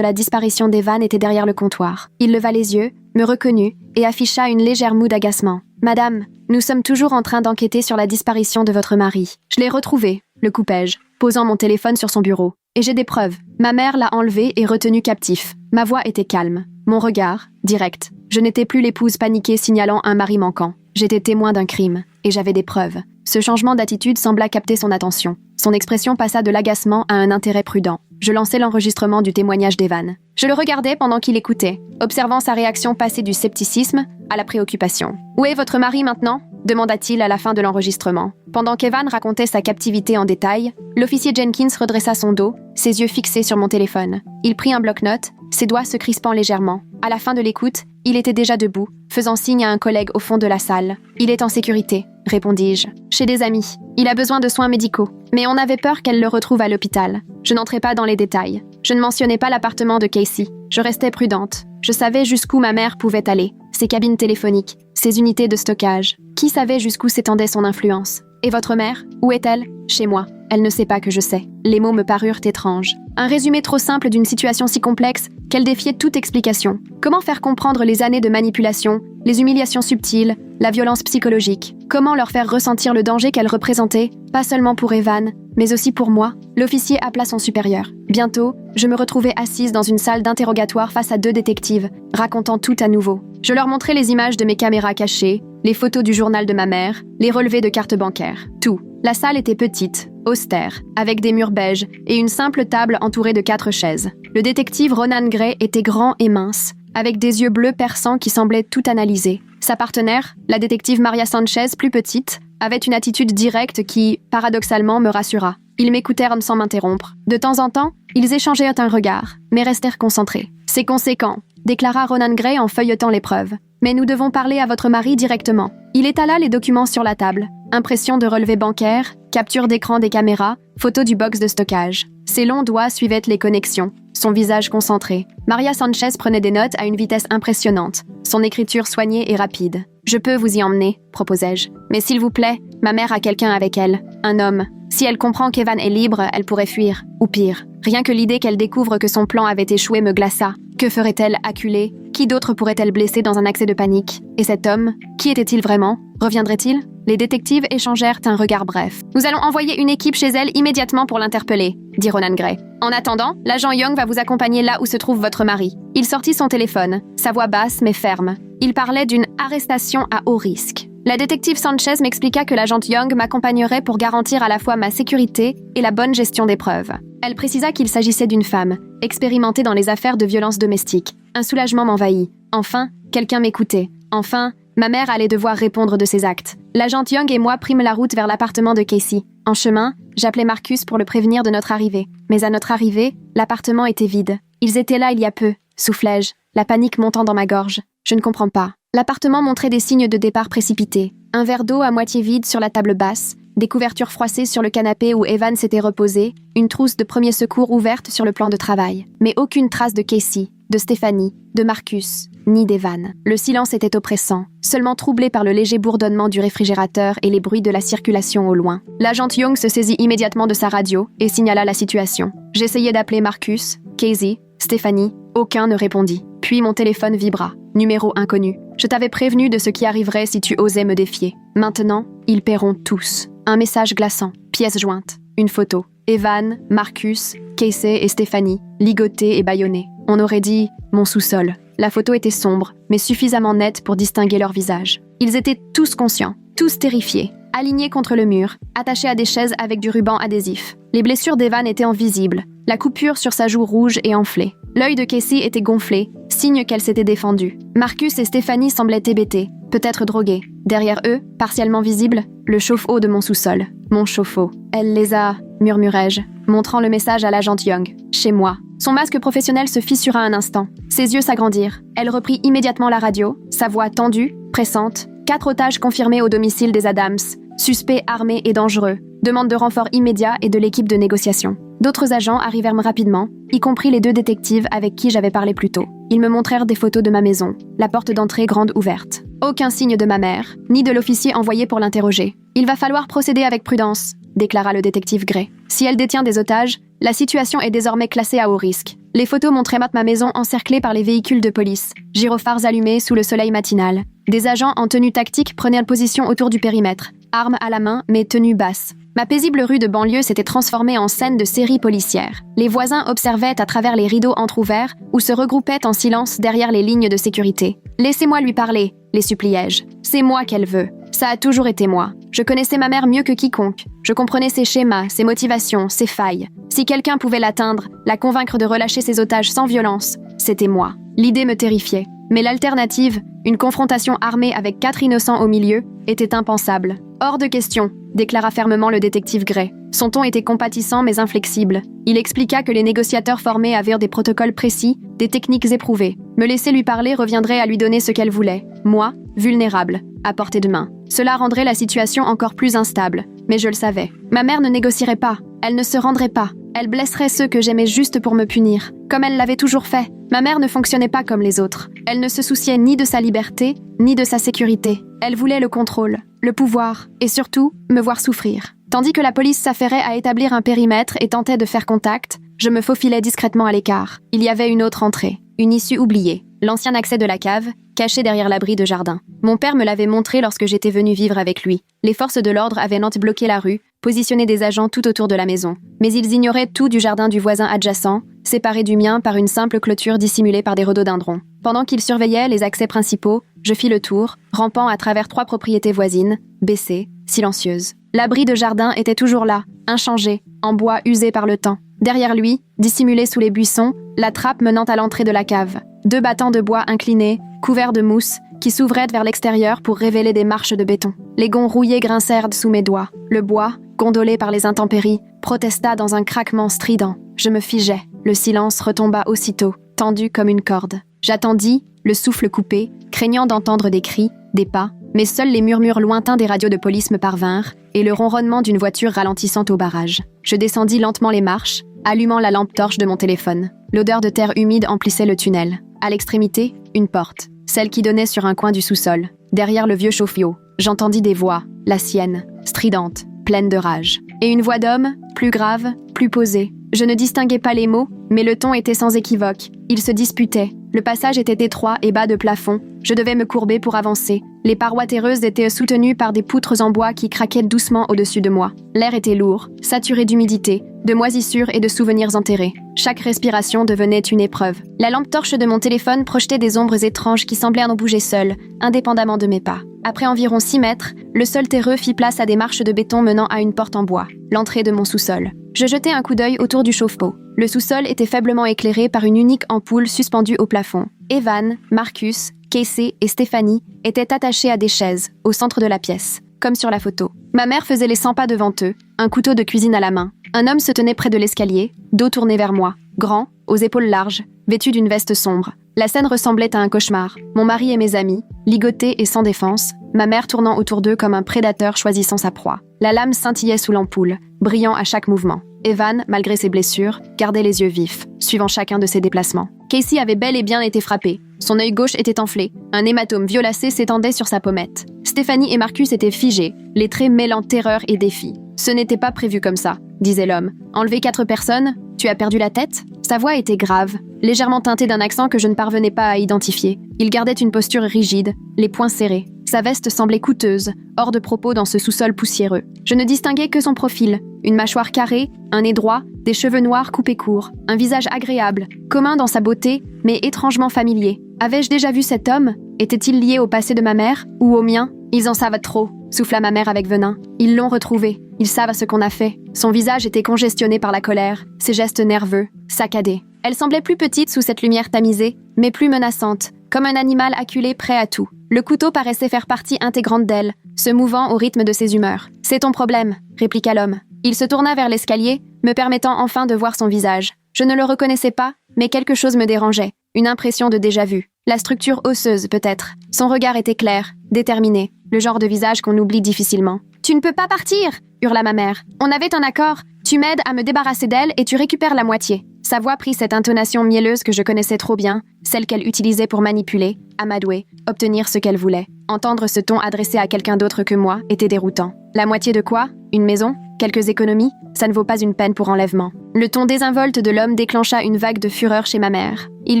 la disparition d'Evan était derrière le comptoir. Il leva les yeux, me reconnut et afficha une légère moue d'agacement. « Madame, nous sommes toujours en train d'enquêter sur la disparition de votre mari. Je l'ai retrouvé, le coupai-je, posant mon téléphone sur son bureau. Et j'ai des preuves. Ma mère l'a enlevé et retenu captif. Ma voix était calme. Mon regard, direct. Je n'étais plus l'épouse paniquée signalant un mari manquant. J'étais témoin d'un crime. Et j'avais des preuves. Ce changement d'attitude sembla capter son attention. Son expression passa de l'agacement à un intérêt prudent. Je lançai l'enregistrement du témoignage d'Evan. Je le regardais pendant qu'il écoutait, observant sa réaction passer du scepticisme à la préoccupation. « Où est votre mari maintenant ?» demanda-t-il à la fin de l'enregistrement. Pendant qu'Evan racontait sa captivité en détail, l'officier Jenkins redressa son dos, ses yeux fixés sur mon téléphone. Il prit un bloc-notes, ses doigts se crispant légèrement. À la fin de l'écoute, il était déjà debout, faisant signe à un collègue au fond de la salle. « Il est en sécurité », répondis-je. « Chez des amis. Il a besoin de soins médicaux. Mais on avait peur qu'elle le retrouve à l'hôpital. » Je n'entrai pas dans les détails. Je ne mentionnais pas l'appartement de Casey. Je restais prudente. Je savais jusqu'où ma mère pouvait aller. ses cabines téléphoniques, ses unités de stockage. Qui savait jusqu'où s'étendait son influence? Et votre mère? Où est-elle? Chez moi. Elle ne sait pas que je sais. Les mots me parurent étranges. Un résumé trop simple d'une situation si complexe qu'elle défiait toute explication. Comment faire comprendre les années de manipulation, les humiliations subtiles, la violence psychologique? Comment leur faire ressentir le danger qu'elle représentait, pas seulement pour Evan, mais aussi pour moi? L'officier appela son supérieur. Bientôt, je me retrouvais assise dans une salle d'interrogatoire face à 2 détectives, racontant tout à nouveau. Je leur montrais les images de mes caméras cachées, les photos du journal de ma mère, les relevés de cartes bancaires, tout. La salle était petite, austère, avec des murs beiges et une simple table entourée de 4 chaises. Le détective Ronan Gray était grand et mince, avec des yeux bleus perçants qui semblaient tout analyser. Sa partenaire, la détective Maria Sanchez, plus petite, avait une attitude directe qui, paradoxalement, me rassura. Ils m'écoutèrent sans m'interrompre. De temps en temps, ils échangèrent un regard, mais restèrent concentrés. « C'est conséquent », déclara Ronan Gray en feuilletant les preuves. « Mais nous devons parler à votre mari directement. » Il étala les documents sur la table. Impression de relevés bancaires, capture d'écran des caméras, photos du box de stockage. Ses longs doigts suivaient les connexions, son visage concentré. Maria Sanchez prenait des notes à une vitesse impressionnante, son écriture soignée et rapide. « Je peux vous y emmener, proposai-je. Mais s'il vous plaît, ma mère a quelqu'un avec elle, un homme. Si elle comprend qu'Evan est libre, elle pourrait fuir. Ou pire, rien que l'idée qu'elle découvre que son plan avait échoué me glaça. Que ferait-elle acculée? Qui d'autre pourrait-elle blesser dans un accès de panique? Et cet homme, qui était-il vraiment? Reviendrait-il? Les détectives échangèrent un regard bref. « Nous allons envoyer une équipe chez elle immédiatement pour l'interpeller, » dit Ronan Gray. « En attendant, l'agent Young va vous accompagner là où se trouve votre mari. » Il sortit son téléphone, sa voix basse mais ferme. Il parlait d'une arrestation à haut risque. La détective Sanchez m'expliqua que l'agent Young m'accompagnerait pour garantir à la fois ma sécurité et la bonne gestion des preuves. Elle précisa qu'il s'agissait d'une femme, expérimentée dans les affaires de violence domestique. Un soulagement m'envahit. Enfin, quelqu'un m'écoutait. Enfin, ma mère allait devoir répondre de ses actes. L'agent Young et moi prîmes la route vers l'appartement de Casey. En chemin, j'appelai Marcus pour le prévenir de notre arrivée. Mais à notre arrivée, l'appartement était vide. Ils étaient là il y a peu, soufflai-je, la panique montant dans ma gorge. Je ne comprends pas. L'appartement montrait des signes de départ précipités. Un verre d'eau à moitié vide sur la table basse, des couvertures froissées sur le canapé où Evan s'était reposé, une trousse de premiers secours ouverte sur le plan de travail. Mais aucune trace de Casey, de Stéphanie, de Marcus, ni d'Evan. Le silence était oppressant, seulement troublé par le léger bourdonnement du réfrigérateur et les bruits de la circulation au loin. L'agent Young se saisit immédiatement de sa radio et signala la situation. J'essayai d'appeler Marcus, Casey, Stéphanie, aucun ne répondit. Puis mon téléphone vibra. Numéro inconnu. Je t'avais prévenu de ce qui arriverait si tu osais me défier. Maintenant, ils paieront tous. Un message glaçant. Pièce jointe. Une photo. Evan, Marcus, Casey et Stéphanie, ligotés et bâillonnés. On aurait dit « mon sous-sol ». La photo était sombre, mais suffisamment nette pour distinguer leurs visages. Ils étaient tous conscients, tous terrifiés, alignés contre le mur, attachés à des chaises avec du ruban adhésif. Les blessures d'Evan étaient invisibles, la coupure sur sa joue rouge et enflée. L'œil de Casey était gonflé, signe qu'elle s'était défendue. Marcus et Stéphanie semblaient hébétés, peut-être drogués. Derrière eux, partiellement visible, le chauffe-eau de mon sous-sol. Mon chauffe-eau. Elle les a, murmurai-je, montrant le message à l'agent Young. Chez moi. Son masque professionnel se fissura un instant. Ses yeux s'agrandirent. Elle reprit immédiatement la radio, sa voix tendue, pressante. 4 otages confirmés au domicile des Adams. Suspects armés et dangereux. Demande de renfort immédiat et de l'équipe de négociation. D'autres agents arrivèrent rapidement, y compris les 2 détectives avec qui j'avais parlé plus tôt. Ils me montrèrent des photos de ma maison, la porte d'entrée grande ouverte. Aucun signe de ma mère, ni de l'officier envoyé pour l'interroger. « Il va falloir procéder avec prudence », déclara le détective Gray. « Si elle détient des otages, la situation est désormais classée à haut risque. Les photos montraient ma maison encerclée par les véhicules de police, gyrophares allumés sous le soleil matinal. Des agents en tenue tactique prenaient position autour du périmètre, armes à la main mais tenue basse. Ma paisible rue de banlieue s'était transformée en scène de série policière. Les voisins observaient à travers les rideaux entr'ouverts ou se regroupaient en silence derrière les lignes de sécurité. « Laissez-moi lui parler », les suppliai-je. « C'est moi qu'elle veut. Ça a toujours été moi. Je connaissais ma mère mieux que quiconque. Je comprenais ses schémas, ses motivations, ses failles. Si quelqu'un pouvait l'atteindre, la convaincre de relâcher ses otages sans violence, c'était moi. L'idée me terrifiait. Mais l'alternative, une confrontation armée avec 4 innocents au milieu, était impensable. « Hors de question », déclara fermement le détective Gray. Son ton était compatissant mais inflexible. Il expliqua que les négociateurs formés avaient des protocoles précis, des techniques éprouvées. Me laisser lui parler reviendrait à lui donner ce qu'elle voulait. Moi, vulnérable, à portée de main. Cela rendrait la situation encore plus instable, mais je le savais. Ma mère ne négocierait pas, elle ne se rendrait pas. Elle blesserait ceux que j'aimais juste pour me punir, comme elle l'avait toujours fait. Ma mère ne fonctionnait pas comme les autres. Elle ne se souciait ni de sa liberté, ni de sa sécurité. Elle voulait le contrôle, le pouvoir, et surtout, me voir souffrir. Tandis que la police s'affairait à établir un périmètre et tentait de faire contact, je me faufilais discrètement à l'écart. Il y avait une autre entrée, une issue oubliée, l'ancien accès de la cave, caché derrière l'abri de jardin. Mon père me l'avait montré lorsque j'étais venue vivre avec lui. Les forces de l'ordre avaient bloqué la rue, positionné des agents tout autour de la maison. Mais ils ignoraient tout du jardin du voisin adjacent, séparé du mien par une simple clôture dissimulée par des rhododendrons. Pendant qu'ils surveillaient les accès principaux, je fis le tour, rampant à travers 3 propriétés voisines, baissées, silencieuses. L'abri de jardin était toujours là, inchangé, en bois usé par le temps. Derrière lui, dissimulé sous les buissons, la trappe menant à l'entrée de la cave. 2 battants de bois inclinés, couverts de mousse, qui s'ouvraient vers l'extérieur pour révéler des marches de béton. Les gonds rouillés grincèrent sous mes doigts. Le bois, gondolé par les intempéries, protesta dans un craquement strident. Je me figeai. Le silence retomba aussitôt, tendu comme une corde. J'attendis, le souffle coupé, craignant d'entendre des cris, des pas, mais seuls les murmures lointains des radios de police me parvinrent et le ronronnement d'une voiture ralentissant au barrage. Je descendis lentement les marches, allumant la lampe torche de mon téléphone. L'odeur de terre humide emplissait le tunnel. À l'extrémité, une porte, celle qui donnait sur un coin du sous-sol. Derrière le vieux chauffe-eau, j'entendis des voix, la sienne, stridente, pleine de rage. Et une voix d'homme, plus grave, plus posée. Je ne distinguais pas les mots, mais le ton était sans équivoque. Ils se disputaient. Le passage était étroit et bas de plafond. Je devais me courber pour avancer. Les parois terreuses étaient soutenues par des poutres en bois qui craquaient doucement au-dessus de moi. L'air était lourd, saturé d'humidité, de moisissures et de souvenirs enterrés. Chaque respiration devenait une épreuve. La lampe torche de mon téléphone projetait des ombres étranges qui semblaient en bouger seules, indépendamment de mes pas. Après environ 6 mètres, le sol terreux fit place à des marches de béton menant à une porte en bois, l'entrée de mon sous-sol. Je jetai un coup d'œil autour du chauffe-eau. Le sous-sol était faiblement éclairé par une unique ampoule suspendue au plafond. Evan, Marcus, Casey et Stéphanie étaient attachés à des chaises, au centre de la pièce, comme sur la photo. Ma mère faisait les 100 pas devant eux, un couteau de cuisine à la main. Un homme se tenait près de l'escalier, dos tourné vers moi, grand, aux épaules larges, vêtu d'une veste sombre. La scène ressemblait à un cauchemar. Mon mari et mes amis, ligotés et sans défense, ma mère tournant autour d'eux comme un prédateur choisissant sa proie. La lame scintillait sous l'ampoule, brillant à chaque mouvement. Evan, malgré ses blessures, gardait les yeux vifs, suivant chacun de ses déplacements. Casey avait bel et bien été frappé. Son œil gauche était enflé. Un hématome violacé s'étendait sur sa pommette. Stéphanie et Marcus étaient figés, les traits mêlant terreur et défi. « Ce n'était pas prévu comme ça », disait l'homme. « Enlever 4 personnes ? Tu as perdu la tête ?» Sa voix était grave, légèrement teintée d'un accent que je ne parvenais pas à identifier. Il gardait une posture rigide, les poings serrés. Sa veste semblait coûteuse, hors de propos dans ce sous-sol poussiéreux. Je ne distinguais que son profil, une mâchoire carrée, un nez droit, des cheveux noirs coupés courts, un visage agréable, commun dans sa beauté, mais étrangement familier. Avais-je déjà vu cet homme ? Était-il lié au passé de ma mère ou au mien ? Ils en savent trop, souffla ma mère avec venin. Ils l'ont retrouvé. Ils savent ce qu'on a fait. Son visage était congestionné par la colère, ses gestes nerveux, saccadés. Elle semblait plus petite sous cette lumière tamisée, mais plus menaçante, comme un animal acculé prêt à tout. Le couteau paraissait faire partie intégrante d'elle, se mouvant au rythme de ses humeurs. « C'est ton problème », répliqua l'homme. Il se tourna vers l'escalier, me permettant enfin de voir son visage. Je ne le reconnaissais pas, mais quelque chose me dérangeait. Une impression de déjà-vu. La structure osseuse, peut-être. Son regard était clair, déterminé, le genre de visage qu'on oublie difficilement. « Tu ne peux pas partir !» hurla ma mère. « On avait un accord. Tu m'aides à me débarrasser d'elle et tu récupères la moitié. » Sa voix prit cette intonation mielleuse que je connaissais trop bien, celle qu'elle utilisait pour manipuler, amadouer, obtenir ce qu'elle voulait. Entendre ce ton adressé à quelqu'un d'autre que moi était déroutant. La moitié de quoi ? Une maison ? Quelques économies ? Ça ne vaut pas une peine pour enlèvement. Le ton désinvolte de l'homme déclencha une vague de fureur chez ma mère. Il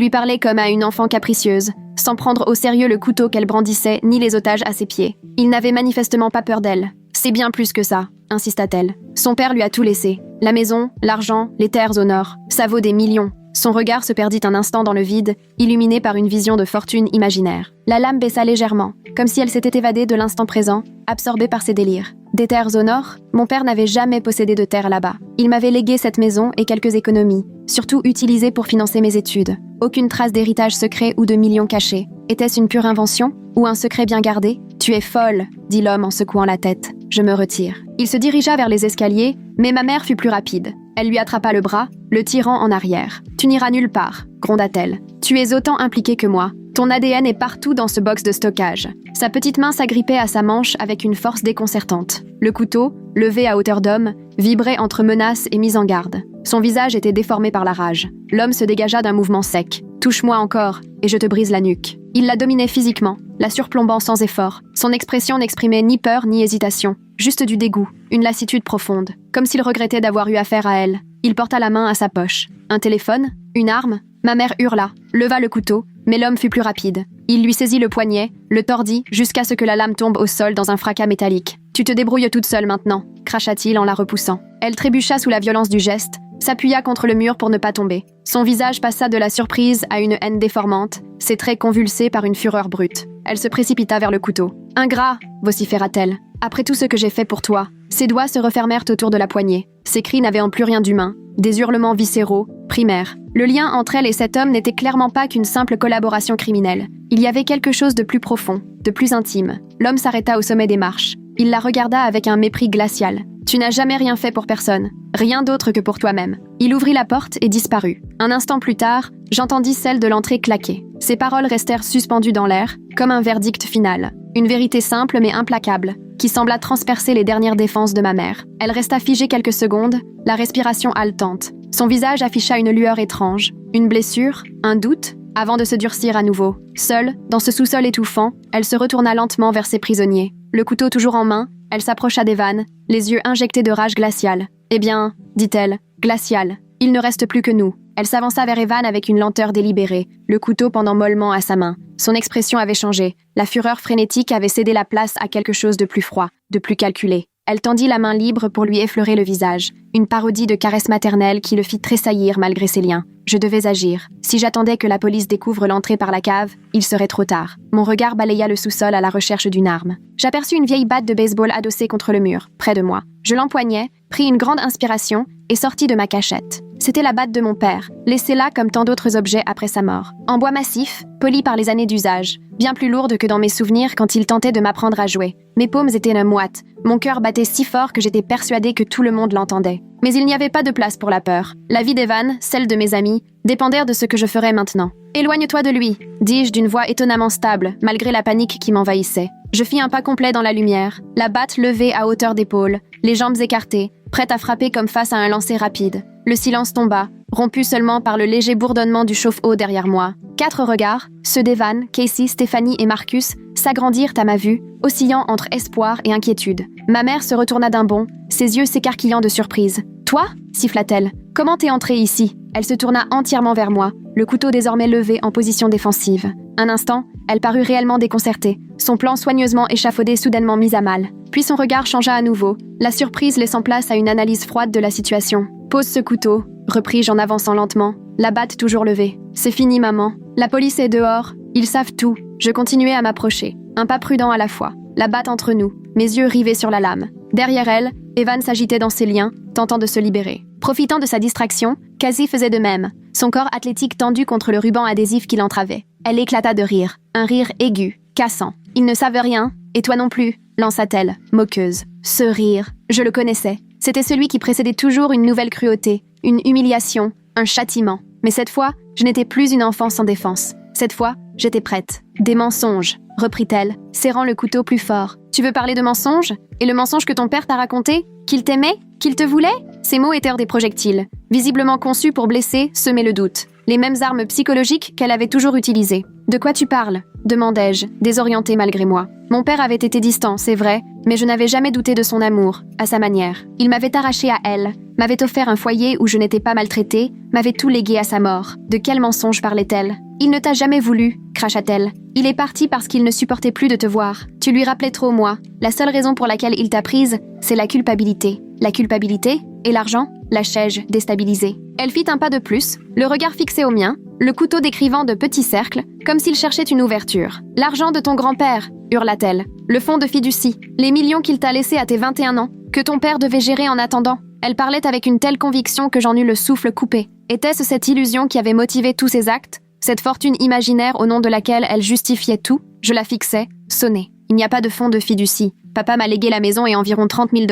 lui parlait comme à une enfant capricieuse, sans prendre au sérieux le couteau qu'elle brandissait ni les otages à ses pieds. Il n'avait manifestement pas peur d'elle. « C'est bien plus que ça », insista-t-elle. Son père lui a tout laissé. La maison, l'argent, les terres au nord. Ça vaut des millions. Son regard se perdit un instant dans le vide, illuminé par une vision de fortune imaginaire. La lame baissa légèrement, comme si elle s'était évadée de l'instant présent, absorbée par ses délires. Des terres au nord ? Mon père n'avait jamais possédé de terre là-bas. Il m'avait légué cette maison et quelques économies, surtout utilisées pour financer mes études. Aucune trace d'héritage secret ou de millions cachés. Était-ce une pure invention ? Ou un secret bien gardé ? Tu es folle, dit l'homme en secouant la tête. Je me retire. Il se dirigea vers les escaliers, mais ma mère fut plus rapide. Elle lui attrapa le bras, le tirant en arrière. « Tu n'iras nulle part », gronda-t-elle. « Tu es autant impliqué que moi. Ton ADN est partout dans ce box de stockage. » Sa petite main s'agrippait à sa manche avec une force déconcertante. Le couteau, levé à hauteur d'homme, vibrait entre menace et mise en garde. Son visage était déformé par la rage. L'homme se dégagea d'un mouvement sec. « Touche-moi encore, et je te brise la nuque. » Il la dominait physiquement, la surplombant sans effort. Son expression n'exprimait ni peur ni hésitation, juste du dégoût, une lassitude profonde, comme s'il regrettait d'avoir eu affaire à elle. Il porta la main à sa poche. Un téléphone? Une arme? Ma mère hurla, leva le couteau, mais l'homme fut plus rapide. Il lui saisit le poignet, le tordit jusqu'à ce que la lame tombe au sol dans un fracas métallique. « Tu te débrouilles toute seule maintenant », cracha-t-il en la repoussant. Elle trébucha sous la violence du geste, s'appuya contre le mur pour ne pas tomber. Son visage passa de la surprise à une haine déformante, ses traits convulsés par une fureur brute. Elle se précipita vers le couteau. « Ingrat !» vociféra-t-elle. « Après tout ce que j'ai fait pour toi !» Ses doigts se refermèrent autour de la poignée. Ses cris n'avaient en plus rien d'humain. Des hurlements viscéraux, primaires. Le lien entre elle et cet homme n'était clairement pas qu'une simple collaboration criminelle. Il y avait quelque chose de plus profond, de plus intime. L'homme s'arrêta au sommet des marches. Il la regarda avec un mépris glacial. « Tu n'as jamais rien fait pour personne. Rien d'autre que pour toi-même. » Il ouvrit la porte et disparut. Un instant plus tard, j'entendis celle de l'entrée claquer. Ses paroles restèrent suspendues dans l'air, comme un verdict final. Une vérité simple mais implacable, qui sembla transpercer les dernières défenses de ma mère. Elle resta figée quelques secondes, la respiration haletante. Son visage afficha une lueur étrange. Une blessure, un doute, avant de se durcir à nouveau. Seule, dans ce sous-sol étouffant, elle se retourna lentement vers ses prisonniers. Le couteau toujours en main, elle s'approcha d'Evan, les yeux injectés de rage glaciale. « Eh bien, dit-elle, glaciale, il ne reste plus que nous. » Elle s'avança vers Evan avec une lenteur délibérée, le couteau pendant mollement à sa main. Son expression avait changé. La fureur frénétique avait cédé la place à quelque chose de plus froid, de plus calculé. Elle tendit la main libre pour lui effleurer le visage, une parodie de caresse maternelle qui le fit tressaillir malgré ses liens. Je devais agir. Si j'attendais que la police découvre l'entrée par la cave, il serait trop tard. Mon regard balaya le sous-sol à la recherche d'une arme. J'aperçus une vieille batte de baseball adossée contre le mur, près de moi. Je l'empoignai, pris une grande inspiration et sortis de ma cachette. C'était la batte de mon père, laissée là comme tant d'autres objets après sa mort. En bois massif, poli par les années d'usage, bien plus lourde que dans mes souvenirs quand il tentait de m'apprendre à jouer. Mes paumes étaient moites, mon cœur battait si fort que j'étais persuadée que tout le monde l'entendait. Mais il n'y avait pas de place pour la peur. La vie d'Evan, celle de mes amis, dépendèrent de ce que je ferais maintenant. « Éloigne-toi de lui !» dis-je d'une voix étonnamment stable, malgré la panique qui m'envahissait. Je fis un pas complet dans la lumière, la batte levée à hauteur d'épaule, les jambes écartées, prête à frapper comme face à un lancer rapide. Le silence tomba, rompu seulement par le léger bourdonnement du chauffe-eau derrière moi. 4 regards, ceux d'Evan, Casey, Stéphanie et Marcus, s'agrandirent à ma vue, oscillant entre espoir et inquiétude. Ma mère se retourna d'un bond, ses yeux s'écarquillant de surprise. « Toi ?» siffla-t-elle. « Comment t'es entrée ici ?» Elle se tourna entièrement vers moi, le couteau désormais levé en position défensive. Un instant, elle parut réellement déconcertée, son plan soigneusement échafaudé soudainement mis à mal. Puis son regard changea à nouveau, la surprise laissant place à une analyse froide de la situation. « Pose ce couteau », repris-je en avançant lentement, la batte toujours levée. « C'est fini, maman. La police est dehors. Ils savent tout. » Je continuai à m'approcher, un pas prudent à la fois, la batte entre nous, mes yeux rivés sur la lame. Derrière elle, Evan s'agitait dans ses liens, tentant de se libérer. Profitant de sa distraction, Casey faisait de même, son corps athlétique tendu contre le ruban adhésif qui l'entravait. Elle éclata de rire, un rire aigu, cassant. « Ils ne savent rien, et toi non plus », lança-t-elle, moqueuse. Ce rire, je le connaissais. C'était celui qui précédait toujours une nouvelle cruauté, une humiliation, un châtiment. Mais cette fois, je n'étais plus une enfant sans défense. Cette fois, j'étais prête. « Des mensonges », reprit-elle, serrant le couteau plus fort. « Tu veux parler de mensonges? Et le mensonge que ton père t'a raconté? Qu'il t'aimait? Qu'il te voulait ?» Ces mots étaient des projectiles, visiblement conçus pour blesser, semer le doute. Les mêmes armes psychologiques qu'elle avait toujours utilisées. « De quoi tu parles ?» demandai-je, désorientée malgré moi. Mon père avait été distant, c'est vrai, mais je n'avais jamais douté de son amour, à sa manière. Il m'avait arrachée à elle, m'avait offert un foyer où je n'étais pas maltraitée, m'avait tout légué à sa mort. De quel mensonge parlait-elle? « Il ne t'a jamais voulu, cracha-t-elle. Il est parti parce qu'il ne supportait plus de te voir. Tu lui rappelais trop moi. La seule raison pour laquelle il t'a prise, c'est la culpabilité. » La culpabilité? Et l'argent? Lâchai-je, déstabilisée. Elle fit un pas de plus, le regard fixé au mien, le couteau décrivant de petits cercles, comme s'il cherchait une ouverture. « L'argent de ton grand-père !» hurla-t-elle. « Le fonds de fiducie, les millions qu'il t'a laissés à tes 21 ans, que ton père devait gérer en attendant. » Elle parlait avec une telle conviction que j'en eus le souffle coupé. Était-ce cette illusion qui avait motivé tous ses actes? Cette fortune imaginaire au nom de laquelle elle justifiait tout? Je la fixais, sonnais. Il n'y a pas de fonds de fiducie. Papa m'a légué la maison et environ 30 000 $.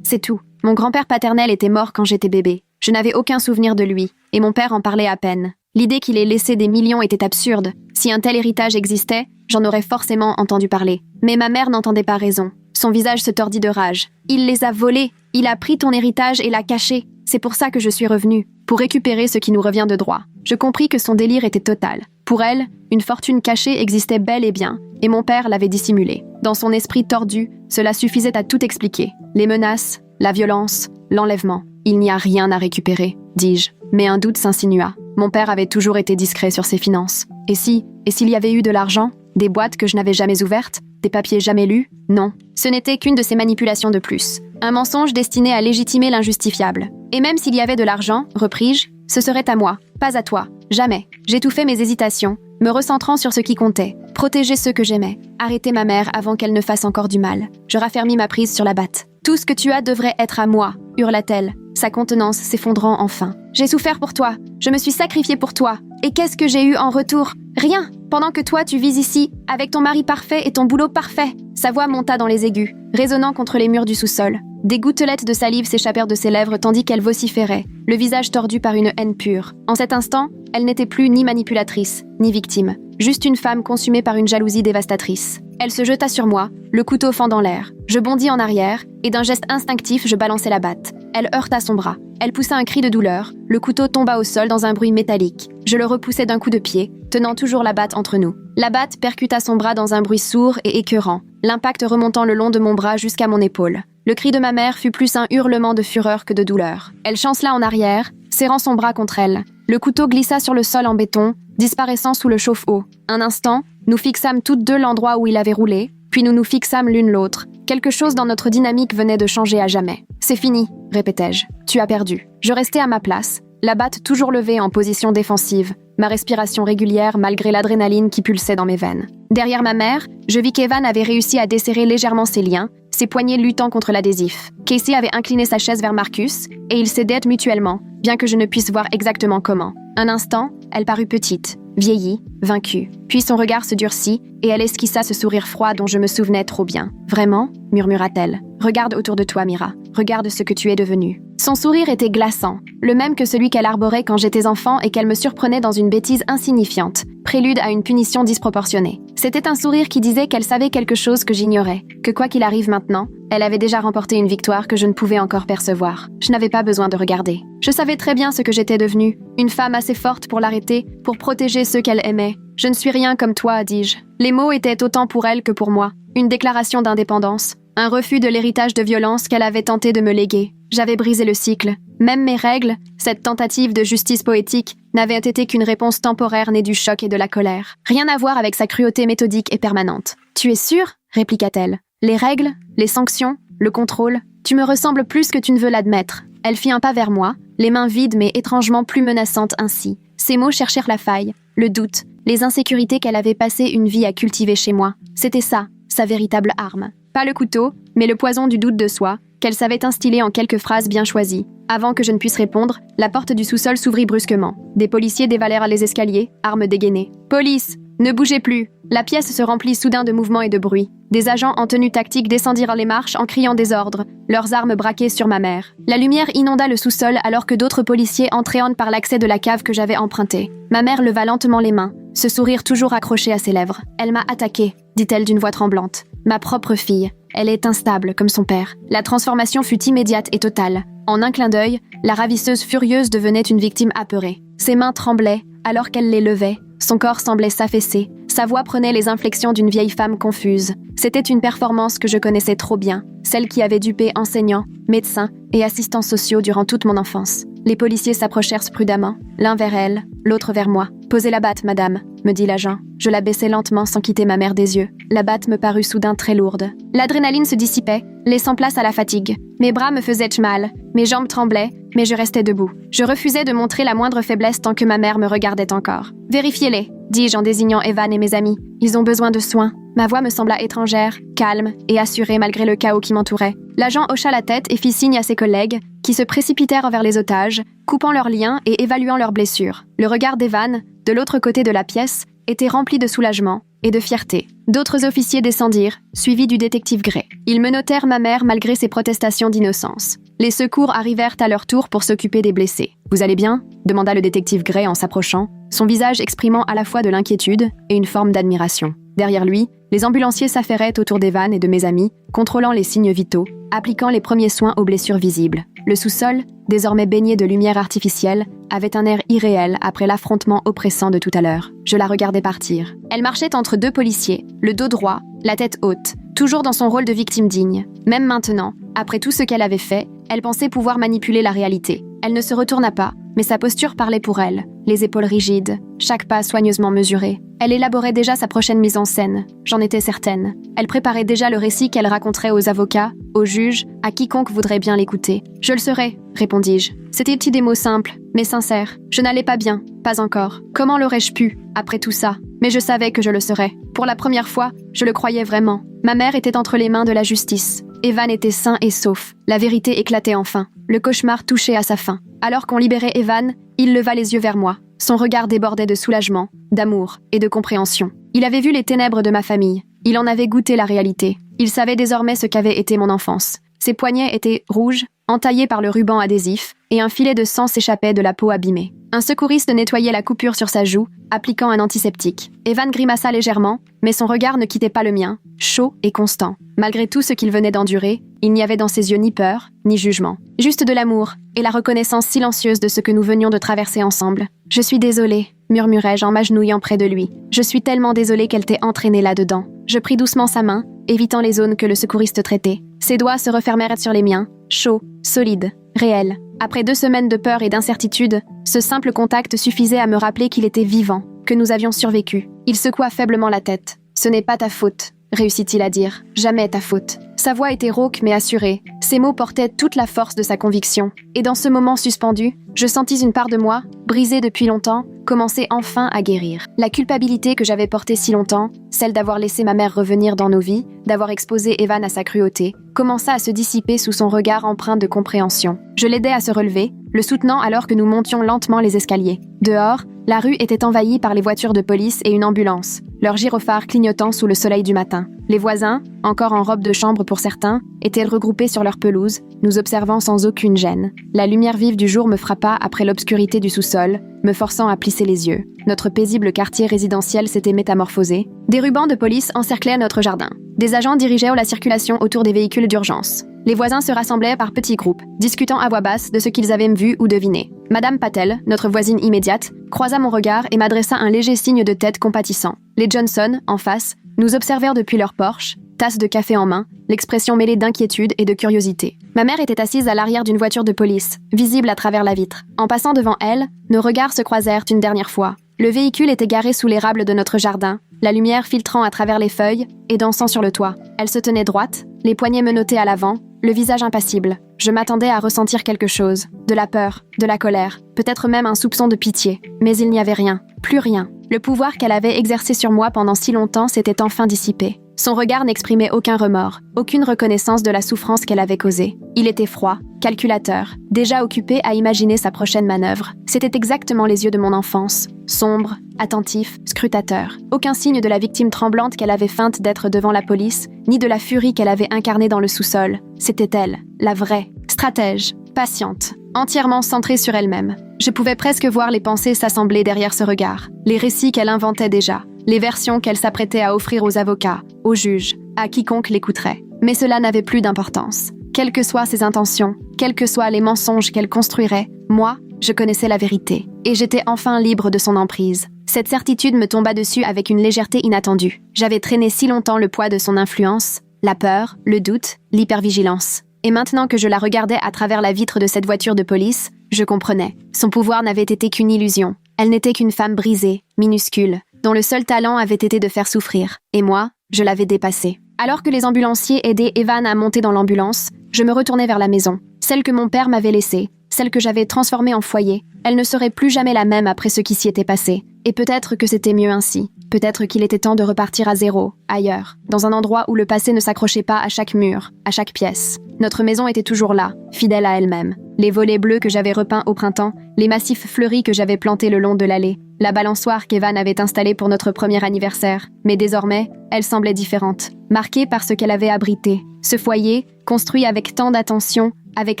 C'est tout. Mon grand-père paternel était mort quand j'étais bébé. Je n'avais aucun souvenir de lui, et mon père en parlait à peine. L'idée qu'il ait laissé des millions était absurde. Si un tel héritage existait, j'en aurais forcément entendu parler. Mais ma mère n'entendait pas raison. Son visage se tordit de rage. Il les a volés. Il a pris ton héritage et l'a caché. C'est pour ça que je suis revenue, pour récupérer ce qui nous revient de droit. Je compris que son délire était total. Pour elle, une fortune cachée existait bel et bien, et mon père l'avait dissimulée. Dans son esprit tordu, cela suffisait à tout expliquer. Les menaces, la violence, l'enlèvement. Il n'y a rien à récupérer, dis-je. Mais un doute s'insinua. Mon père avait toujours été discret sur ses finances. Et s'il y avait eu de l'argent, des boîtes que je n'avais jamais ouvertes, des papiers jamais lus? Non. Ce n'était qu'une de ces manipulations de plus. Un mensonge destiné à légitimer l'injustifiable. Et même s'il y avait de l'argent, repris-je, ce serait à moi, pas à toi. Jamais. J'étouffais mes hésitations, me recentrant sur ce qui comptait. Protéger ceux que j'aimais. Arrêter ma mère avant qu'elle ne fasse encore du mal. Je raffermis ma prise sur la batte. Tout ce que tu as devrait être à moi, hurla-t-elle, sa contenance s'effondrant enfin. J'ai souffert pour toi. Je me suis sacrifiée pour toi. Et qu'est-ce que j'ai eu en retour? Rien. Pendant que toi, tu vis ici, avec ton mari parfait et ton boulot parfait. Sa voix monta dans les aigus, résonnant contre les murs du sous-sol. Des gouttelettes de salive s'échappèrent de ses lèvres tandis qu'elle vociférait, le visage tordu par une haine pure. En cet instant, elle n'était plus ni manipulatrice, ni victime. Juste une femme consumée par une jalousie dévastatrice. Elle se jeta sur moi, le couteau fendant l'air. Je bondis en arrière, et d'un geste instinctif, je balançai la batte. Elle heurta son bras. Elle poussa un cri de douleur. Le couteau tomba au sol dans un bruit métallique. Je le repoussai d'un coup de pied, tenant toujours la batte entre nous. La batte percuta son bras dans un bruit sourd et écœurant, l'impact remontant le long de mon bras jusqu'à mon épaule. Le cri de ma mère fut plus un hurlement de fureur que de douleur. Elle chancela en arrière, serrant son bras contre elle. Le couteau glissa sur le sol en béton, disparaissant sous le chauffe-eau. Un instant, nous fixâmes toutes deux l'endroit où il avait roulé, puis nous nous fixâmes l'une l'autre. Quelque chose dans notre dynamique venait de changer à jamais. « C'est fini », répétai-je. « Tu as perdu. » Je restai à ma place, la batte toujours levée en position défensive, ma respiration régulière malgré l'adrénaline qui pulsait dans mes veines. Derrière ma mère, je vis qu'Evan avait réussi à desserrer légèrement ses liens, ses poignets luttant contre l'adhésif. Casey avait incliné sa chaise vers Marcus, et ils s'aidaient mutuellement, bien que je ne puisse voir exactement comment. Un instant, elle parut petite, vieillie, vaincue. Puis son regard se durcit, et elle esquissa ce sourire froid dont je me souvenais trop bien. « Vraiment ?» murmura-t-elle. « Regarde autour de toi, Mira. Regarde ce que tu es devenue. » Son sourire était glaçant, le même que celui qu'elle arborait quand j'étais enfant et qu'elle me surprenait dans une bêtise insignifiante, prélude à une punition disproportionnée. C'était un sourire qui disait qu'elle savait quelque chose que j'ignorais, que quoi qu'il arrive maintenant, elle avait déjà remporté une victoire que je ne pouvais encore percevoir. Je n'avais pas besoin de regarder. Je savais très bien ce que j'étais devenue, une femme assez forte pour l'arrêter, pour protéger ceux qu'elle aimait. « Je ne suis rien comme toi », dis-je. Les mots étaient autant pour elle que pour moi. Une déclaration d'indépendance, un refus de l'héritage de violence qu'elle avait tenté de me léguer. J'avais brisé le cycle. Même mes règles, cette tentative de justice poétique, n'avait été qu'une réponse temporaire née du choc et de la colère. Rien à voir avec sa cruauté méthodique et permanente. « Tu es sûre ?» répliqua-t-elle. « Les règles, les sanctions, le contrôle, tu me ressembles plus que tu ne veux l'admettre. » Elle fit un pas vers moi, les mains vides mais étrangement plus menaçantes ainsi. Ses mots cherchèrent la faille, le doute, les insécurités qu'elle avait passé une vie à cultiver chez moi. C'était ça, sa véritable arme. Pas le couteau, mais le poison du doute de soi, qu'elle savait instiller en quelques phrases bien choisies. Avant que je ne puisse répondre, la porte du sous-sol s'ouvrit brusquement. Des policiers dévalèrent les escaliers, armes dégainées. « Police! Ne bougez plus !» La pièce se remplit soudain de mouvements et de bruit. Des agents en tenue tactique descendirent les marches en criant des ordres, leurs armes braquées sur ma mère. La lumière inonda le sous-sol alors que d'autres policiers entraient par l'accès de la cave que j'avais empruntée. Ma mère leva lentement les mains, ce sourire toujours accroché à ses lèvres. « Elle m'a attaquée », dit-elle d'une voix tremblante. « Ma propre fille. Elle est instable, comme son père. » La transformation fut immédiate et totale. En un clin d'œil, la ravisseuse furieuse devenait une victime apeurée. Ses mains tremblaient, alors qu'elle les levait. Son corps semblait s'affaisser. Sa voix prenait les inflexions d'une vieille femme confuse. C'était une performance que je connaissais trop bien, celle qui avait dupé enseignants, médecins et assistants sociaux durant toute mon enfance. Les policiers s'approchèrent prudemment, l'un vers elle, l'autre vers moi. « Posez la batte, madame », me dit l'agent. Je la baissai lentement sans quitter ma mère des yeux. La batte me parut soudain très lourde. L'adrénaline se dissipait, laissant place à la fatigue. Mes bras me faisaient mal, mes jambes tremblaient, mais je restais debout. Je refusais de montrer la moindre faiblesse tant que ma mère me regardait encore. « Vérifiez-les », dis-je en désignant Evan et mes amis. « Ils ont besoin de soins. » Ma voix me sembla étrangère, calme et assurée malgré le chaos qui m'entourait. L'agent hocha la tête et fit signe à ses collègues, qui se précipitèrent vers les otages, coupant leurs liens et évaluant leurs blessures. Le regard d'Evan, de l'autre côté de la pièce, était rempli de soulagement, et de fierté. D'autres officiers descendirent, suivis du détective Gray. Ils menottèrent ma mère malgré ses protestations d'innocence. Les secours arrivèrent à leur tour pour s'occuper des blessés. « Vous allez bien ?» demanda le détective Gray en s'approchant, son visage exprimant à la fois de l'inquiétude et une forme d'admiration. Derrière lui, les ambulanciers s'affairaient autour d'Evan et de mes amis, contrôlant les signes vitaux, appliquant les premiers soins aux blessures visibles. Le sous-sol, désormais baigné de lumière artificielle, avait un air irréel après l'affrontement oppressant de tout à l'heure. Je la regardais partir. Elle marchait entre deux policiers, le dos droit, la tête haute, toujours dans son rôle de victime digne. Même maintenant, après tout ce qu'elle avait fait, elle pensait pouvoir manipuler la réalité. Elle ne se retourna pas, mais sa posture parlait pour elle, les épaules rigides, chaque pas soigneusement mesuré. Elle élaborait déjà sa prochaine mise en scène, j'en étais certaine. Elle préparait déjà le récit qu'elle raconterait aux avocats, aux juges, à quiconque voudrait bien l'écouter. « Je le serai », répondis-je. C'étaient des mots simples, mais sincères. Je n'allais pas bien, pas encore. Comment l'aurais-je pu, après tout ça? Mais je savais que je le serais. Pour la première fois, je le croyais vraiment. Ma mère était entre les mains de la justice. Evan était sain et sauf. La vérité éclatait enfin. Le cauchemar touchait à sa fin. Alors qu'on libérait Evan, il leva les yeux vers moi. Son regard débordait de soulagement, d'amour et de compréhension. Il avait vu les ténèbres de ma famille. Il en avait goûté la réalité. Il savait désormais ce qu'avait été mon enfance. Ses poignets étaient rouges, entaillés par le ruban adhésif, et un filet de sang s'échappait de la peau abîmée. Un secouriste nettoyait la coupure sur sa joue, appliquant un antiseptique. Evan grimaça légèrement, mais son regard ne quittait pas le mien, chaud et constant. Malgré tout ce qu'il venait d'endurer, il n'y avait dans ses yeux ni peur, ni jugement. Juste de l'amour, et la reconnaissance silencieuse de ce que nous venions de traverser ensemble. « Je suis désolée », murmurai-je en m'agenouillant près de lui. « Je suis tellement désolée qu'elle t'ait entraîné là-dedans. » Je pris doucement sa main, évitant les zones que le secouriste traitait. Ses doigts se refermèrent sur les miens, chauds, solides, réels. Après 2 semaines de peur et d'incertitude, ce simple contact suffisait à me rappeler qu'il était vivant, que nous avions survécu. Il secoua faiblement la tête. « Ce n'est pas ta faute », réussit-il à dire. « Jamais ta faute. » Sa voix était rauque mais assurée. Ses mots portaient toute la force de sa conviction. Et dans ce moment suspendu, je sentis une part de moi, brisée depuis longtemps, commencer enfin à guérir. La culpabilité que j'avais portée si longtemps, celle d'avoir laissé ma mère revenir dans nos vies, d'avoir exposé Evan à sa cruauté, commença à se dissiper sous son regard empreint de compréhension. Je l'aidai à se relever, le soutenant alors que nous montions lentement les escaliers. Dehors, la rue était envahie par les voitures de police et une ambulance, leurs gyrophares clignotant sous le soleil du matin. Les voisins, encore en robe de chambre pour certains, étaient regroupés sur leur pelouse, nous observant sans aucune gêne. La lumière vive du jour me frappa après l'obscurité du sous-sol, me forçant à plisser les yeux. Notre paisible quartier résidentiel s'était métamorphosé. Des rubans de police encerclaient notre jardin. Des agents dirigeaient la circulation autour des véhicules d'urgence. Les voisins se rassemblaient par petits groupes, discutant à voix basse de ce qu'ils avaient vu ou deviné. Madame Patel, notre voisine immédiate, croisa mon regard et m'adressa un léger signe de tête compatissant. Les Johnson, en face, nous observèrent depuis leur porche, tasse de café en main, l'expression mêlée d'inquiétude et de curiosité. Ma mère était assise à l'arrière d'une voiture de police, visible à travers la vitre. En passant devant elle, nos regards se croisèrent une dernière fois. Le véhicule était garé sous l'érables de notre jardin, la lumière filtrant à travers les feuilles et dansant sur le toit. Elle se tenait droite, les poignets menottés à l'avant, le visage impassible. Je m'attendais à ressentir quelque chose, de la peur, de la colère, peut-être même un soupçon de pitié. Mais il n'y avait rien, plus rien. Le pouvoir qu'elle avait exercé sur moi pendant si longtemps s'était enfin dissipé. Son regard n'exprimait aucun remords, aucune reconnaissance de la souffrance qu'elle avait causée. Il était froid, calculateur, déjà occupé à imaginer sa prochaine manœuvre. C'étaient exactement les yeux de mon enfance, sombres, attentifs, scrutateurs. Aucun signe de la victime tremblante qu'elle avait feinte d'être devant la police, ni de la furie qu'elle avait incarnée dans le sous-sol. C'était elle, la vraie, stratège, patiente, entièrement centrée sur elle-même. Je pouvais presque voir les pensées s'assembler derrière ce regard, les récits qu'elle inventait déjà, les versions qu'elle s'apprêtait à offrir aux avocats, aux juges, à quiconque l'écouterait. Mais cela n'avait plus d'importance. Quelles que soient ses intentions, quels que soient les mensonges qu'elle construirait, moi, je connaissais la vérité. Et j'étais enfin libre de son emprise. Cette certitude me tomba dessus avec une légèreté inattendue. J'avais traîné si longtemps le poids de son influence, la peur, le doute, l'hypervigilance. Et maintenant que je la regardais à travers la vitre de cette voiture de police, je comprenais. Son pouvoir n'avait été qu'une illusion. Elle n'était qu'une femme brisée, minuscule, dont le seul talent avait été de faire souffrir. Et moi, je l'avais dépassée. Alors que les ambulanciers aidaient Evan à monter dans l'ambulance, je me retournai vers la maison, celle que mon père m'avait laissée, celle que j'avais transformée en foyer. Elle ne serait plus jamais la même après ce qui s'y était passé. Et peut-être que c'était mieux ainsi. Peut-être qu'il était temps de repartir à zéro, ailleurs, dans un endroit où le passé ne s'accrochait pas à chaque mur, à chaque pièce. Notre maison était toujours là, fidèle à elle-même. Les volets bleus que j'avais repeints au printemps, les massifs fleuris que j'avais plantés le long de l'allée, la balançoire qu'Evan avait installée pour notre premier anniversaire. Mais désormais, elle semblait différente, marquée par ce qu'elle avait abrité. Ce foyer, construit avec tant d'attention, avec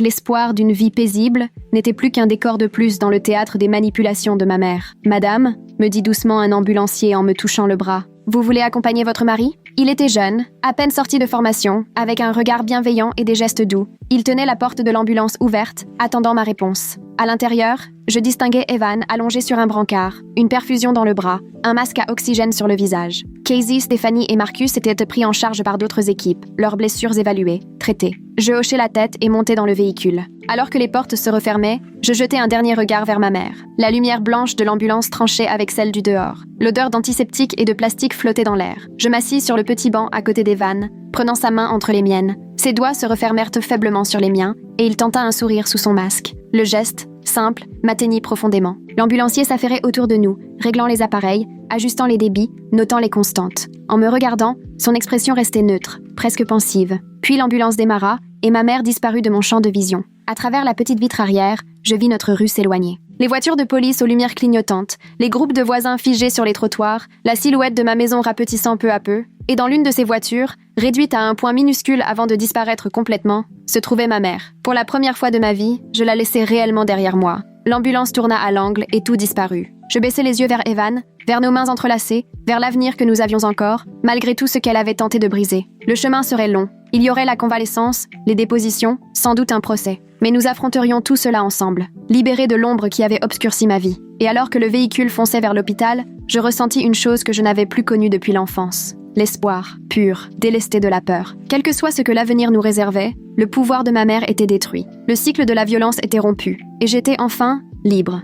l'espoir d'une vie paisible, n'était plus qu'un décor de plus dans le théâtre des manipulations de ma mère. « Madame », me dit doucement un ambulancier en me touchant le bras, « vous voulez accompagner votre mari ?» Il était jeune, à peine sorti de formation, avec un regard bienveillant et des gestes doux. Il tenait la porte de l'ambulance ouverte, attendant ma réponse. À l'intérieur, je distinguais Evan allongé sur un brancard, une perfusion dans le bras, un masque à oxygène sur le visage. Casey, Stéphanie et Marcus étaient pris en charge par d'autres équipes, leurs blessures évaluées, traitées. Je hochai la tête et montai dans le véhicule. Alors que les portes se refermaient, je jetai un dernier regard vers ma mère. La lumière blanche de l'ambulance tranchait avec celle du dehors. L'odeur d'antiseptique et de plastique flottait dans l'air. Je m'assis sur le petit banc à côté d'Evan, prenant sa main entre les miennes. Ses doigts se refermèrent faiblement sur les miens, et il tenta un sourire sous son masque. Le geste, simple, m'atteignit profondément. L'ambulancier s'affairait autour de nous, réglant les appareils, ajustant les débits, notant les constantes. En me regardant, son expression restait neutre, presque pensive. Puis l'ambulance démarra, et ma mère disparut de mon champ de vision. À travers la petite vitre arrière, je vis notre rue s'éloigner. Les voitures de police aux lumières clignotantes, les groupes de voisins figés sur les trottoirs, la silhouette de ma maison rapetissant peu à peu, et dans l'une de ces voitures, réduite à un point minuscule avant de disparaître complètement, se trouvait ma mère. Pour la première fois de ma vie, je la laissais réellement derrière moi. L'ambulance tourna à l'angle et tout disparut. Je baissai les yeux vers Evan, vers nos mains entrelacées, vers l'avenir que nous avions encore, malgré tout ce qu'elle avait tenté de briser. Le chemin serait long. Il y aurait la convalescence, les dépositions, sans doute un procès. Mais nous affronterions tout cela ensemble, libérés de l'ombre qui avait obscurci ma vie. Et alors que le véhicule fonçait vers l'hôpital, je ressentis une chose que je n'avais plus connue depuis l'enfance. L'espoir, pur, délesté de la peur. Quel que soit ce que l'avenir nous réservait, le pouvoir de ma mère était détruit. Le cycle de la violence était rompu, et j'étais enfin libre.